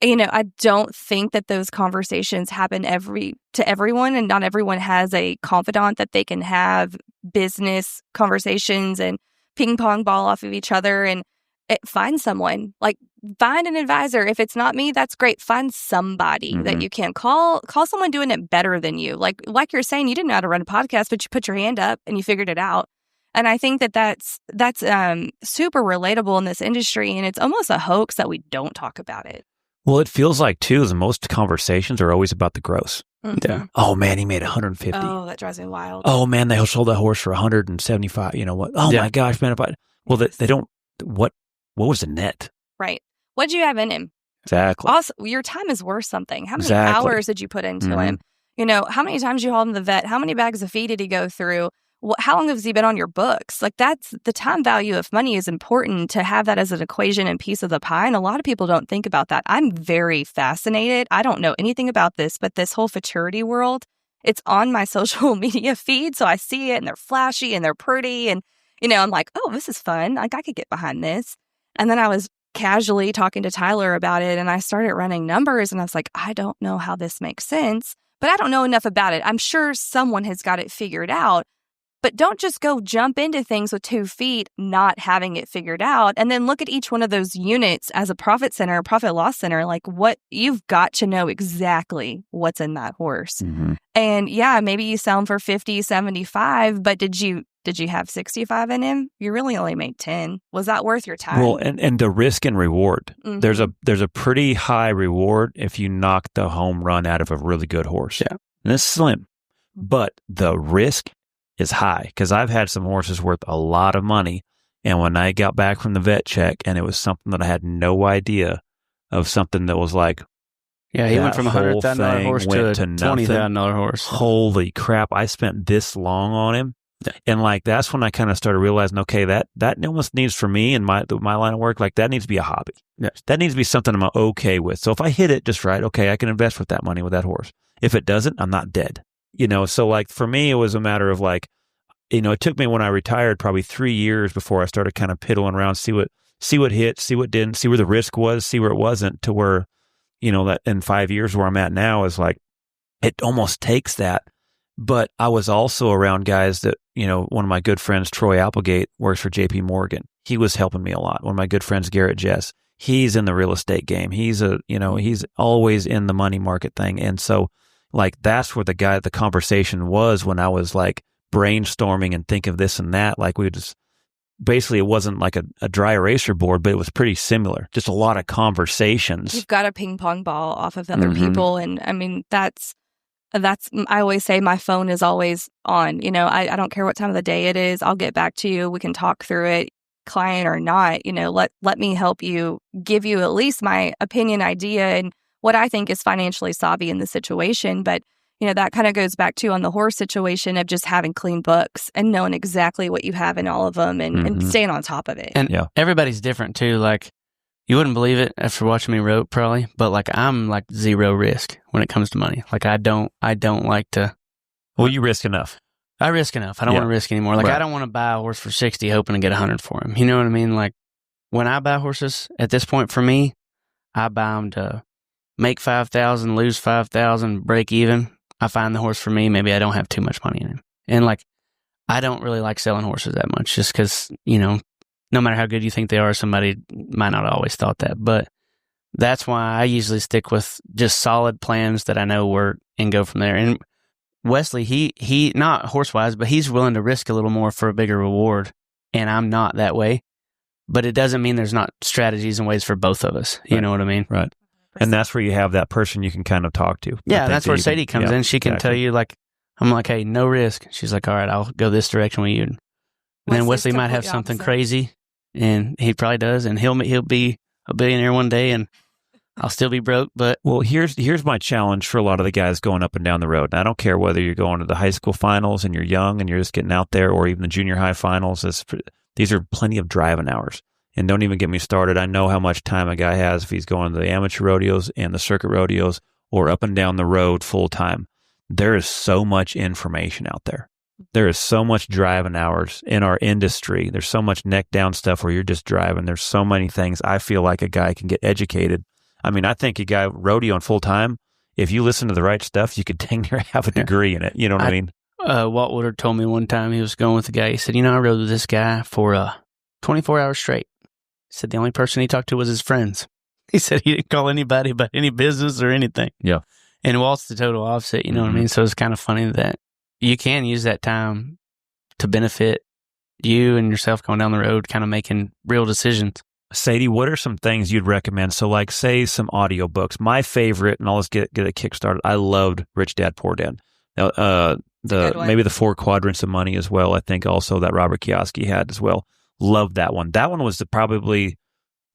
I don't think that those conversations happen to everyone, and not everyone has a confidant that they can have business conversations and ping pong ball off of each other. And find someone, like find an advisor. If it's not me, that's great. Find somebody that you can call someone doing it better than you. Like you're saying, you didn't know how to run a podcast, but you put your hand up and you figured it out. And I think that's super relatable in this industry. And it's almost a hoax that we don't talk about it. Well, it feels like, too, the most conversations are always about the gross. Yeah. Oh, man, he made 150. Oh, that drives me wild. Oh, man, they sold that horse for 175. You know what? Oh, my gosh, man. Well, they don't, what was the net? Right. What did you have in him? Exactly. Also, your time is worth something. How many hours did you put into him? How many times you hauled him to the vet? How many bags of feed did he go through? How long has he been on your books? Like, that's the time value of money is important to have that as an equation and piece of the pie. And a lot of people don't think about that. I'm very fascinated. I don't know anything about this, but this whole futurity world, it's on my social media feed. So I see it and they're flashy and they're pretty. And, I'm like, oh, this is fun. Like, I could get behind this. And then I was casually talking to Tyler about it, and I started running numbers, and I was like, I don't know how this makes sense, but I don't know enough about it. I'm sure someone has got it figured out. But don't just go jump into things with 2 feet, not having it figured out. And then look at each one of those units as a profit center, profit loss center. Like, what you've got to know exactly what's in that horse. And yeah, maybe you sell them for 50, 75, but did you have 65 in him? You really only made 10. Was that worth your time? Well, and the risk and reward. There's a pretty high reward if you knock the home run out of a really good horse. Yeah. And it's slim, but the risk is high, because I've had some horses worth a lot of money, and when I got back from the vet check and it was something that I had no idea of, something that was like, yeah, he went from a $100,000 horse to a $20,000 horse. Holy crap, I spent this long on him. And like, that's when I kind of started realizing, okay, that almost needs, for me and my line of work, like, that needs to be a hobby. Yeah. That needs to be something I'm okay with. So if I hit it just right, okay, I can invest with that money with that horse. If it doesn't, I'm not dead. So like, for me, it was a matter of like, it took me, when I retired, probably 3 years before I started kind of piddling around, see what hit, see what didn't, see where the risk was, see where it wasn't, to where, that in 5 years where I'm at now is like, it almost takes that. But I was also around guys that, one of my good friends, Troy Applegate, works for JP Morgan. He was helping me a lot. One of my good friends, Garrett Jess, he's in the real estate game. He's he's always in the money market thing. And so, like, that's where the conversation was when I was like brainstorming and think of this and that. Like, we just, basically, it wasn't like a dry eraser board, but it was pretty similar. Just a lot of conversations. You've got a ping pong ball off of other people. And I mean, that's, I always say my phone is always on. I don't care what time of the day it is. I'll get back to you. We can talk through it, client or not. Let me help you, give you at least my opinion, idea, and what I think is financially savvy in the situation. But, that kind of goes back to on the horse situation of just having clean books and knowing exactly what you have in all of them and staying on top of it. And everybody's different too. Like, you wouldn't believe it after watching me rope probably, but like, I'm like zero risk when it comes to money. Like, I don't like to. Well, you risk enough. I risk enough. I don't want to risk anymore. Like, I don't want to buy a horse for 60 hoping to get 100 for him. You know what I mean? Like, when I buy horses at this point, for me, I buy them to make 5,000, lose 5,000, break even. I find the horse for me. Maybe I don't have too much money in him. And like, I don't really like selling horses that much, just because, no matter how good you think they are, somebody might not always thought that. But that's why I usually stick with just solid plans that I know work and go from there. And Wesley, he not horse-wise, but he's willing to risk a little more for a bigger reward. And I'm not that way. But it doesn't mean there's not strategies and ways for both of us. You know what I mean? Right. And that's where you have that person you can kind of talk to. Yeah, that's where Sadie comes in. She can tell you, like, I'm like, hey, no risk. She's like, all right, I'll go this direction with you. And then Wesley might have something crazy, and he probably does, and he'll be a billionaire one day, and I'll still be broke. But well, here's my challenge for a lot of the guys going up and down the road. And I don't care whether you're going to the high school finals and you're young and you're just getting out there, or even the junior high finals. These are plenty of driving hours. And don't even get me started. I know how much time a guy has if he's going to the amateur rodeos and the circuit rodeos or up and down the road full time. There is so much information out there. There is so much driving hours in our industry. There's so much neck down stuff where you're just driving. There's so many things I feel like a guy can get educated. I mean, I think a guy rodeoing full time, if you listen to the right stuff, you could dang near have a degree in it. You know what I mean? Walt Woodard told me one time he was going with a guy. He said, I rode with this guy for 24 hours straight. He said the only person he talked to was his friends. He said he didn't call anybody about any business or anything. Yeah. And Walt's the total opposite, you know what I mean? So it's kind of funny that you can use that time to benefit you and yourself going down the road, kind of making real decisions. Sadie, what are some things you'd recommend? So like, say some audiobooks. My favorite, and I'll just get a kick started. I loved Rich Dad, Poor Dad. Maybe the 4 Quadrants of Money as well. I think also that Robert Kiyosaki had as well. Loved that one. That one was probably,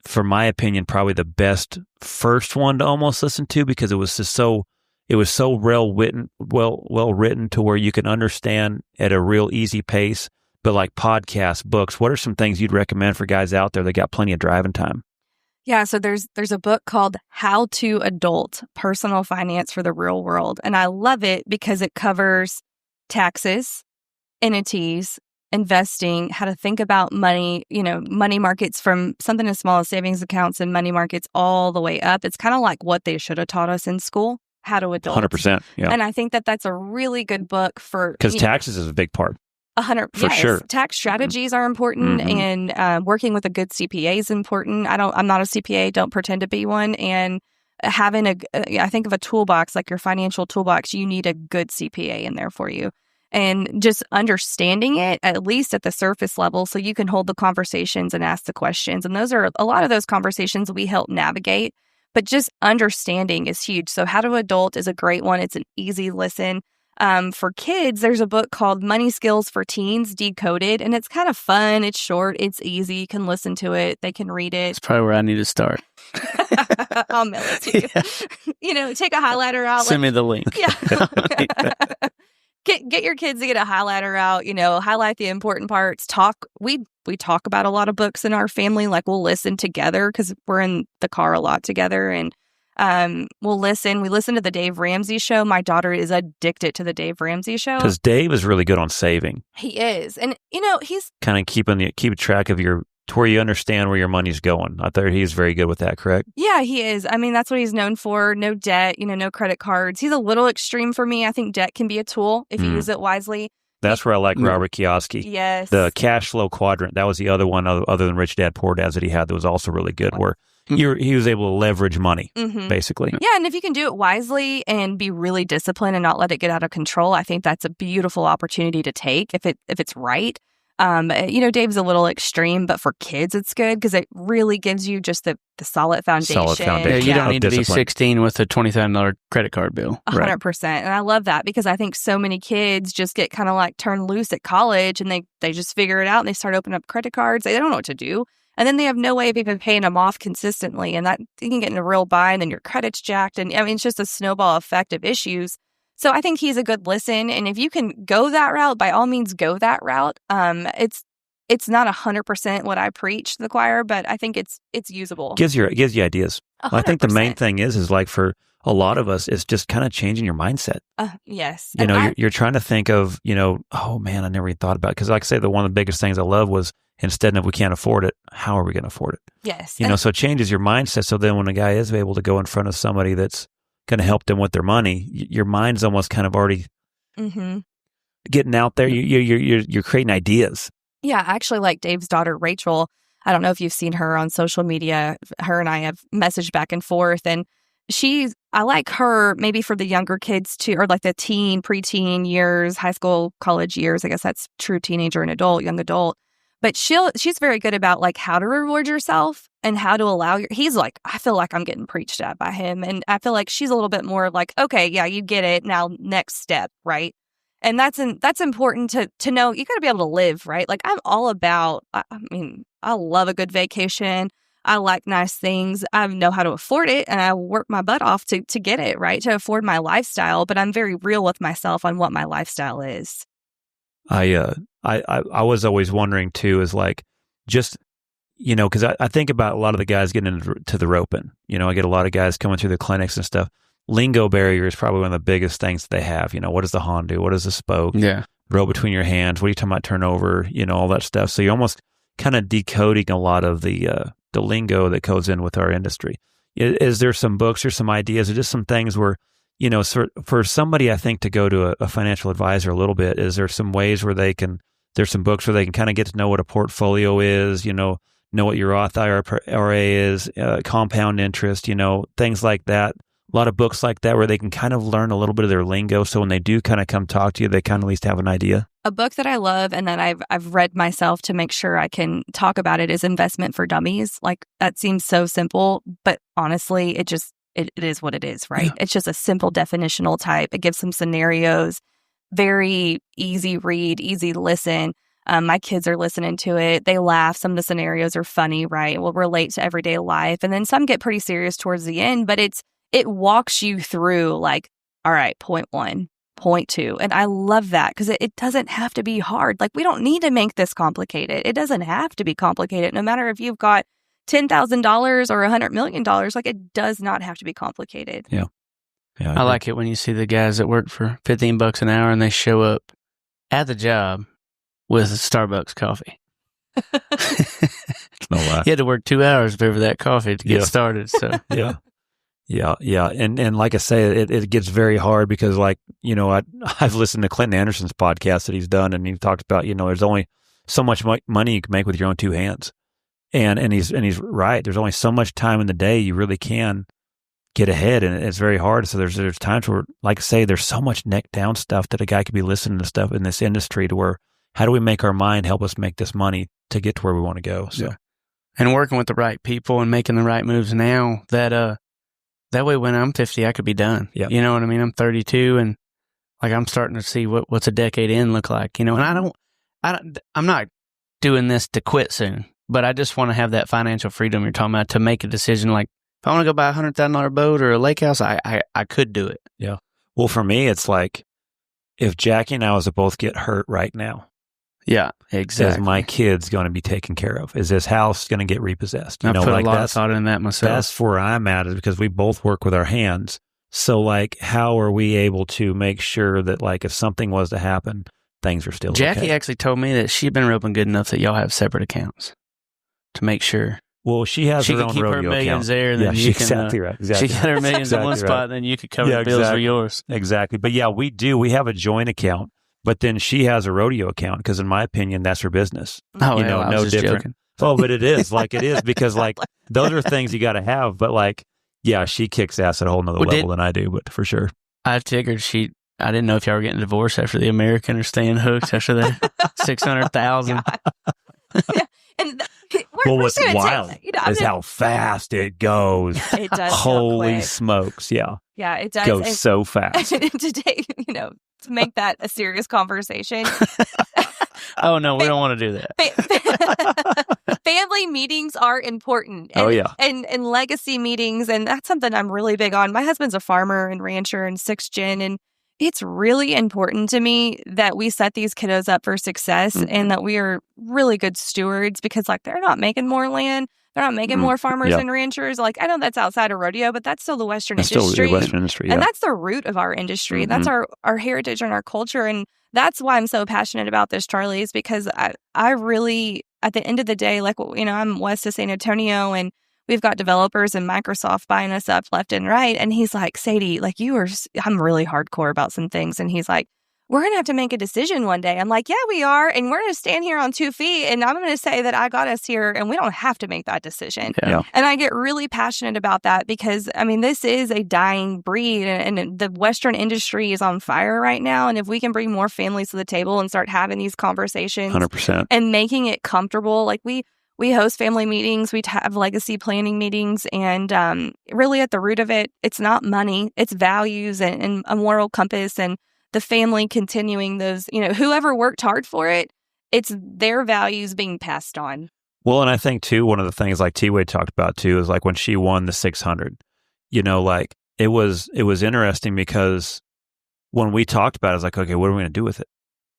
for my opinion, probably the best first one to almost listen to, because it was just so well written to where you can understand at a real easy pace. But like podcasts, books, what are some things you'd recommend for guys out there that got plenty of driving time? Yeah, so there's a book called How to Adult: Personal Finance for the Real World. And I love it because it covers taxes, entities, investing, how to think about money, money markets, from something as small as savings accounts and money markets all the way up. It's kind of like what they should have taught us in school, how to adult. 100%. Yeah. And I think that that's a really good book for... Because taxes is a big part. 100%. For sure. Tax strategies are important, and working with a good CPA is important. I'm not a CPA, don't pretend to be one. And having I think of a toolbox, like your financial toolbox, you need a good CPA in there for you. And just understanding it, at least at the surface level, so you can hold the conversations and ask the questions. And a lot of those conversations we help navigate, but just understanding is huge. So How to Adult is a great one. It's an easy listen. For kids, there's a book called Money Skills for Teens Decoded, and it's kind of fun. It's short. It's easy. You can listen to it. They can read it. It's probably where I need to start. I'll mail it to you. Take a highlighter out. Send me the link. Yeah. Get your kids to get a highlighter out, highlight the important parts. We talk about a lot of books in our family. Like, we'll listen together because we're in the car a lot together, and we'll listen. We listen to the Dave Ramsey Show. My daughter is addicted to the Dave Ramsey Show. Because Dave is really good on saving. He is. And, he's kind of keep track of to where you understand where your money's going. I thought he's very good with that, correct? Yeah, he is. I mean, that's what he's known for. No debt, no credit cards. He's a little extreme for me. I think debt can be a tool if you use it wisely. That's where I like Robert Kiyosaki. Yes. The cash flow quadrant, that was the other one other than Rich Dad, Poor Dad that he had that was also really good, where he was able to leverage money, basically. Yeah, and if you can do it wisely and be really disciplined and not let it get out of control, I think that's a beautiful opportunity to take if it's right. Dave's a little extreme, but for kids, it's good because it really gives you just the solid foundation. Yeah, you don't need to be 16 with a $20,000 credit card bill. 100%. And I love that because I think so many kids just get kind of like turned loose at college, and they just figure it out and they start opening up credit cards. They don't know what to do. And then they have no way of even paying them off consistently. And that you can get in a real bind and your credit's jacked. And I mean, it's just a snowball effect of issues. So I think he's a good listen. And if you can go that route, by all means, go that route. It's not 100% what I preach to the choir, but I think it's usable. Gives you ideas. 100%. I think the main thing is like for a lot of us, it's just kind of changing your mindset. Yes. You're trying to think of, oh man, I never even thought about it. Because like I say, one of the biggest things I love was, instead of we can't afford it, how are we going to afford it? Yes. So it changes your mindset. So then when a guy is able to go in front of somebody that's going to help them with their money, your mind's almost kind of already getting out there. You're creating ideas. Yeah, actually, like Dave's daughter, Rachel, I don't know if you've seen her on social media. Her and I have messaged back and forth, and I like her maybe for the younger kids too, or like the preteen years, high school, college years. I guess that's true teenager and young adult. But she's very good about like how to reward yourself and how to he's like, I feel like I'm getting preached at by him. And I feel like she's a little bit more like, okay, yeah, you get it. Now next step, right? And that's important to know. You got to be able to live, right? Like I'm all about, I love a good vacation. I like nice things. I know how to afford it, and I work my butt off to get it, right? To afford my lifestyle. But I'm very real with myself on what my lifestyle is. I was always wondering too, is like, just, because I think about a lot of the guys getting into the roping. I get a lot of guys coming through the clinics and stuff. Lingo barrier is probably one of the biggest things that they have. What does the Honda do? What is the spoke? Yeah. row between your hands. What are you talking about turnover? All that stuff. So you're almost kind of decoding a lot of the lingo that goes in with our industry. Is there some books or some ideas or just some things where, for somebody, I think, to go to a financial advisor a little bit, is there some ways where there's some books where they can kind of get to know what a portfolio is, know what your Roth IRA is, compound interest, things like that. A lot of books like that where they can kind of learn a little bit of their lingo. So when they do kind of come talk to you, they kind of at least have an idea. A book that I love and that I've read myself to make sure I can talk about it is Investment for Dummies. Like, that seems so simple, but honestly, it is what it is, right? Yeah. It's just a simple definitional type. It gives some scenarios, very easy read, easy listen. My kids are listening to it. They laugh. Some of the scenarios are funny, right? It will relate to everyday life. And then some get pretty serious towards the end, but it walks you through like, all right, point 1, point 2. And I love that because it doesn't have to be hard. Like, we don't need to make this complicated. It doesn't have to be complicated. No matter if you've got $10,000 or $100 million, like, it does not have to be complicated. Yeah. I like it when you see the guys that work for $15 an hour and they show up at the job with a Starbucks coffee. It's no lie. You had to work 2 hours over that coffee to get started. So Yeah. And like I say, it gets very hard because, like, I've listened to Clinton Anderson's podcast that he's done, and he talked about, there's only so much money you can make with your own two hands. And he's right. There's only so much time in the day you really can get ahead, and it's very hard. So there's times where, like I say, there's so much neck down stuff that a guy could be listening to stuff in this industry to where, how do we make our mind help us make this money to get to where we want to go? So, and working with the right people and making the right moves now, that way when I'm 50, I could be done. Yep. You know what I mean? I'm 32, and like, I'm starting to see what's a decade in look like. And I'm not doing this to quit soon, but I just want to have that financial freedom you're talking about to make a decision. Like, if I want to go buy a $100,000 boat or a lake house, I could do it. Yeah. Well, for me, it's like, if Jackie and I was to both get hurt right now, yeah, exactly. Is my kids going to be taken care of? Is this house going to get repossessed? I put a lot of thought in that myself. That's where I'm at, is because we both work with our hands. So, like, how are we able to make sure that, like, if something was to happen, things are still Jackie okay? actually told me that she'd been roping good enough that y'all have separate accounts to make sure. Well, she has her own keep rodeo her millions account. there, and then you can. Exactly right. Exactly. She got her millions in one spot, and then you could cover the bills for yours. Exactly. But yeah, we do. We have a joint account, but then she has a rodeo account because, in my opinion, that's her business. Oh, I was just joking. Oh, but it is because like those are things you got to have. But like, yeah, she kicks ass at a whole nother level than I do. But for sure, I figured I didn't know if y'all were getting divorced after the American or staying hooked after the $600,000. Yeah. And what's wild is how fast it goes. It does. Holy smokes. Yeah. Yeah, it does. Goes so fast. Today, to make that a serious conversation. Oh, no, we don't want to do that. Family meetings are important. And, and legacy meetings. And that's something I'm really big on. My husband's a farmer and rancher and 6th gen. And it's really important to me that we set these kiddos up for success and that we are really good stewards, because, like, they're not making more land. They're not making more farmers and ranchers. Like, I know that's outside of rodeo, but that's still the Western industry. Still the Western industry, And that's the root of our industry. That's our heritage and our culture. And that's why I'm so passionate about this, Charly, is because I really, at the end of the day, like, I'm west of San Antonio, and we've got developers and Microsoft buying us up left and right. And he's like, Sadie, like, I'm really hardcore about some things. And he's like, we're going to have to make a decision one day. I'm like, yeah, we are. And we're going to stand here on 2 feet. And I'm going to say that I got us here, and we don't have to make that decision. Yeah. And I get really passionate about that because, this is a dying breed, and the Western industry is on fire right now. And if we can bring more families to the table and start having these conversations 100%. and making it comfortable, like we host family meetings, we have legacy planning meetings, and really at the root of it, it's not money, it's values and a moral compass, and the family continuing those, whoever worked hard for it, it's their values being passed on. Well, and I think too, one of the things like T-Way talked about too, is like when she won the 600, like it was interesting because when we talked about it, I was like, okay, what are we going to do with it?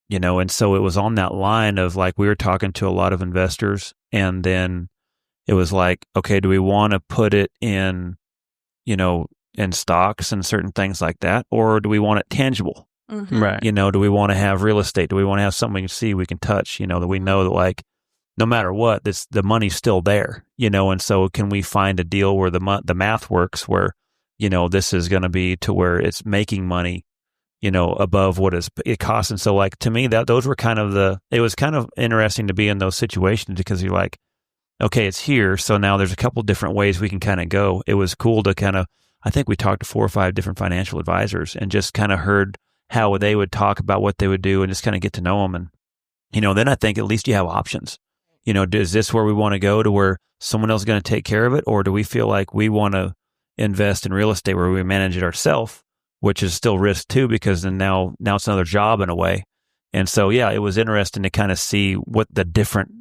And so it was on that line of like, we were talking to a lot of investors, and then it was like, okay, do we want to put it in, in stocks and certain things like that? Or do we want it tangible? Mm-hmm. Right. You know, do we want to have real estate? Do we want to have something we can see, we can touch? You know, that we know that like no matter what, the money's still there. You know, and so can we find a deal where the math works, where you know this is going to be to where it's making money, you know, above what it costs. And so like to me those were kind of it was kind of interesting to be in those situations because you're like, okay, it's here. So now there's a couple different ways we can kind of go. It was cool to kind of, I think we talked to 4 or 5 different financial advisors and just kind of heard how they would talk about what they would do and just kind of get to know them. And, you know, then I think at least you have options. You know, is this where we want to go to where someone else is going to take care of it? Or do we feel like we want to invest in real estate where we manage it ourselves, which is still risk too, because then now it's another job in a way. And so, yeah, it was interesting to kind of see what the different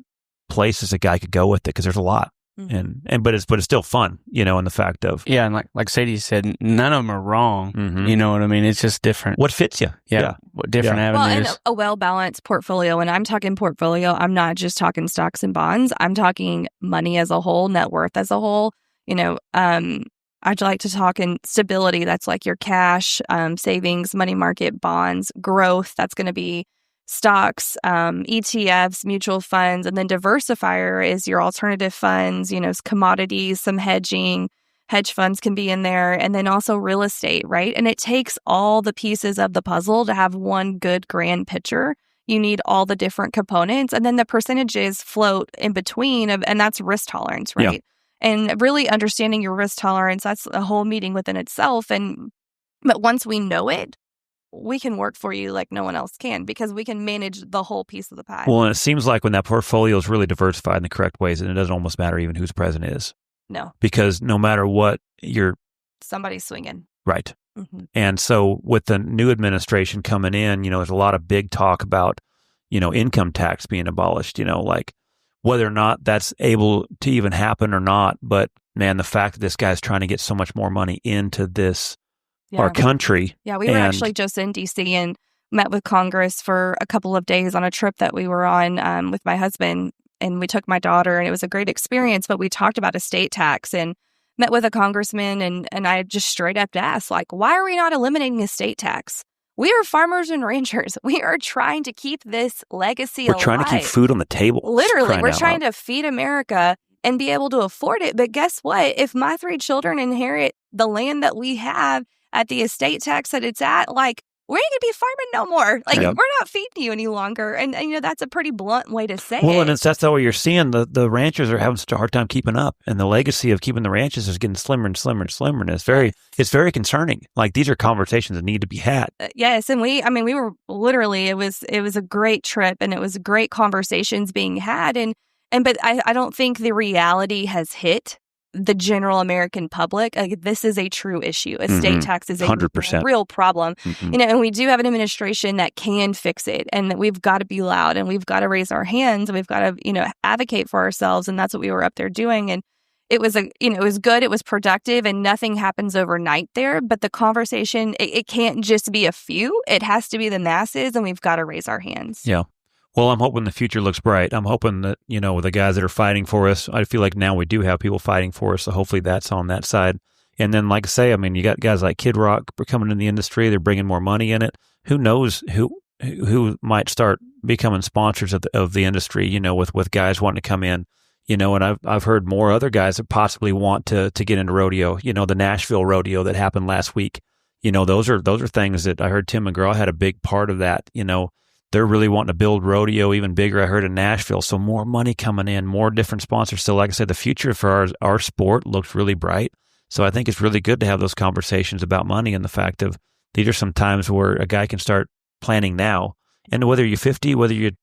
places a guy could go with it, because there's a lot. Mm-hmm. But it's still fun, you know, in the fact of and like Sadie said, none of them are wrong. Mm-hmm. You know what I mean? It's just different. What fits you? Yeah. What different avenues. Well, and a well-balanced portfolio. When I'm talking portfolio, I'm not just talking stocks and bonds. I'm talking money as a whole, net worth as a whole. You know, I'd like to talk in stability. That's like your cash, savings, money market, bonds, growth. That's going to be stocks, ETFs, mutual funds, and then diversifier is your alternative funds, you know, commodities, some hedging, hedge funds can be in there, and then also real estate, right? And it takes all the pieces of the puzzle to have one good grand picture. You need all the different components, and then the percentages float in between, and that's risk tolerance, right? Yeah. And really understanding your risk tolerance, that's a whole meeting within itself. But once we know it, we can work for you like no one else can, because we can manage the whole piece of the pie. Well, and it seems like when that portfolio is really diversified in the correct ways, and it doesn't almost matter even who's president is. No. Because no matter what, somebody's swinging. Right. Mm-hmm. And so with the new administration coming in, you know, there's a lot of big talk about, you know, income tax being abolished, you know, like whether or not that's able to even happen or not. But man, the fact that this guy's trying to get so much more money into this, our country. Yeah, we were actually just in D.C. and met with Congress for a couple of days on a trip that we were on with my husband. And we took my daughter, and it was a great experience. But we talked about estate tax and met with a congressman. And I just straight up asked, like, why are we not eliminating estate tax? We are farmers and ranchers. We are trying to keep this legacy alive. We're trying to keep food on the table. Literally, we're trying to feed America and be able to afford it. But guess what? If my 3 children inherit the land that we have at the estate tax that it's at, like, we ain't gonna be farming no more. Like, we're not feeding you any longer. And you know, that's a pretty blunt way to say it. Well, and that's what you're seeing. The ranchers are having such a hard time keeping up, and the legacy of keeping the ranches is getting slimmer and slimmer and slimmer. And it's very concerning. Like, these are conversations that need to be had. Yes, and we were literally, it was a great trip, and it was great conversations being had. But I don't think the reality has hit the general American public. Like, this is a true issue. Estate tax is a 100%. real problem. You know, and we do have an administration that can fix it, and that we've got to be loud, and we've got to raise our hands, and we've got to, you know, advocate for ourselves. And that's what we were up there doing. And it was it was good. It was productive, and nothing happens overnight there. But the conversation, it can't just be a few. It has to be the masses, and we've got to raise our hands. Yeah. Well, I'm hoping the future looks bright. I'm hoping that, you know, the guys that are fighting for us, I feel like now we do have people fighting for us. So hopefully that's on that side. And then, like I say, I mean, you got guys like Kid Rock coming in the industry. They're bringing more money in it. Who knows who might start becoming sponsors of the industry, you know, with guys wanting to come in, you know, and I've heard more other guys that possibly want to get into rodeo, you know, the Nashville rodeo that happened last week. You know, those are things that I heard Tim McGraw had a big part of that, you know. They're really wanting to build rodeo even bigger, I heard, in Nashville. So more money coming in, more different sponsors. So like I said, the future for our sport looks really bright. So I think it's really good to have those conversations about money and the fact of these are some times where a guy can start planning now. And whether you're 50, whether you're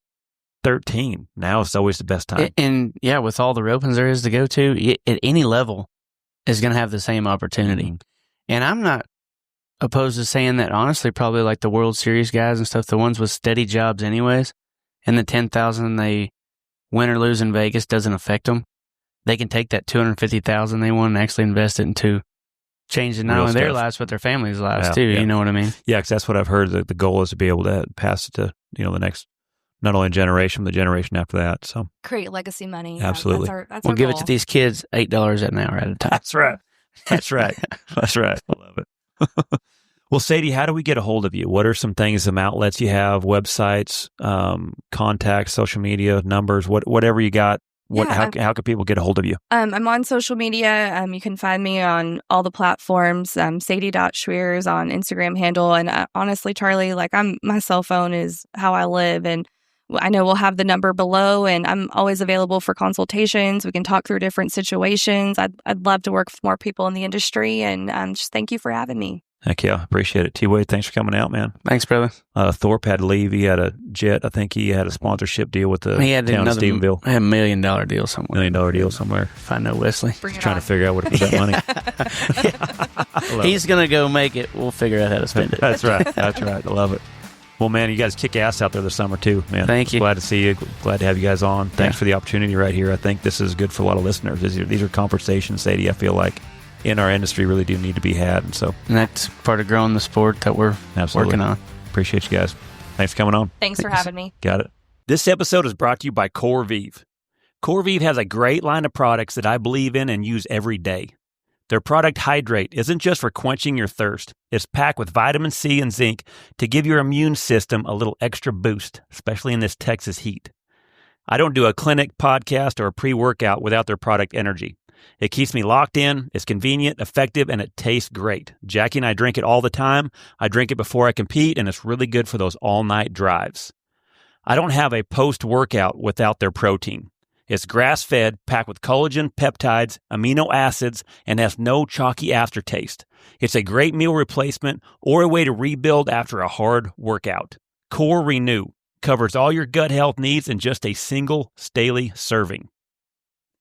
13, now is always the best time. And yeah, with all the ropings there is to go to, at any level is going to have the same opportunity. Mm-hmm. And I'm not opposed to saying that, honestly, probably like the World Series guys and stuff, the ones with steady jobs anyways, and the $10,000 they win or lose in Vegas doesn't affect them. They can take that $250,000 they won and actually invest it into changing not only their lives, but their families' lives too. Yeah. You know what I mean? Yeah, because that's what I've heard, that the goal is to be able to pass it to, you know, the next, not only generation, but the generation after that. So create legacy money. Absolutely. That's we'll our give goal. it to these kids $8 an hour at a time. That's right. That's right. That's right. I love it. Well, Sadie, how do we get a hold of you? What are some things, some outlets you have, websites, contacts, social media, numbers, whatever you got? How can people get a hold of you? I'm on social media. You can find me on all the platforms. Sadie.Schweers on Instagram handle. And honestly, Charlie, my cell phone is how I live. And I know we'll have the number below, and I'm always available for consultations. We can talk through different situations. I'd love to work with more people in the industry, and just thank you for having me. Heck yeah, appreciate it. T-Wade, thanks for coming out, man. Thanks, brother. Thorp had to leave. He had a jet. I think he had a sponsorship deal with the town of Stephenville. He had $1 million deal somewhere. $1 million deal somewhere. If I know Wesley. Just trying to figure out where to put that money. He's going to go make it. We'll figure out how to spend it. That's right. That's right. I love it. Well, man, you guys kick ass out there this summer, too, man. Thank you. Glad to see you. Glad to have you guys on. Thanks for the opportunity right here. I think this is good for a lot of listeners. These are conversations, Sadie, I feel like, in our industry really do need to be had. And that's part of growing the sport that we're working on. Appreciate you guys. Thanks for coming on. Thanks for having me. Got it. This episode is brought to you by CoreVive. CoreVive has a great line of products that I believe in and use every day. Their product Hydrate isn't just for quenching your thirst. It's packed with vitamin C and zinc to give your immune system a little extra boost, especially in this Texas heat. I don't do a clinic, podcast, or a pre-workout without their product Energy. It keeps me locked in, it's convenient, effective, and it tastes great. Jackie and I drink it all the time. I drink it before I compete, and it's really good for those all-night drives. I don't have a post-workout without their protein. It's grass-fed, packed with collagen, peptides, amino acids, and has no chalky aftertaste. It's a great meal replacement or a way to rebuild after a hard workout. Core Renew covers all your gut health needs in just a single daily serving.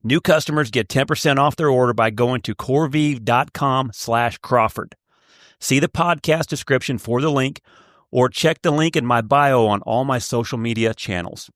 New customers get 10% off their order by going to corevive.com/Crawford. See the podcast description for the link, or check the link in my bio on all my social media channels.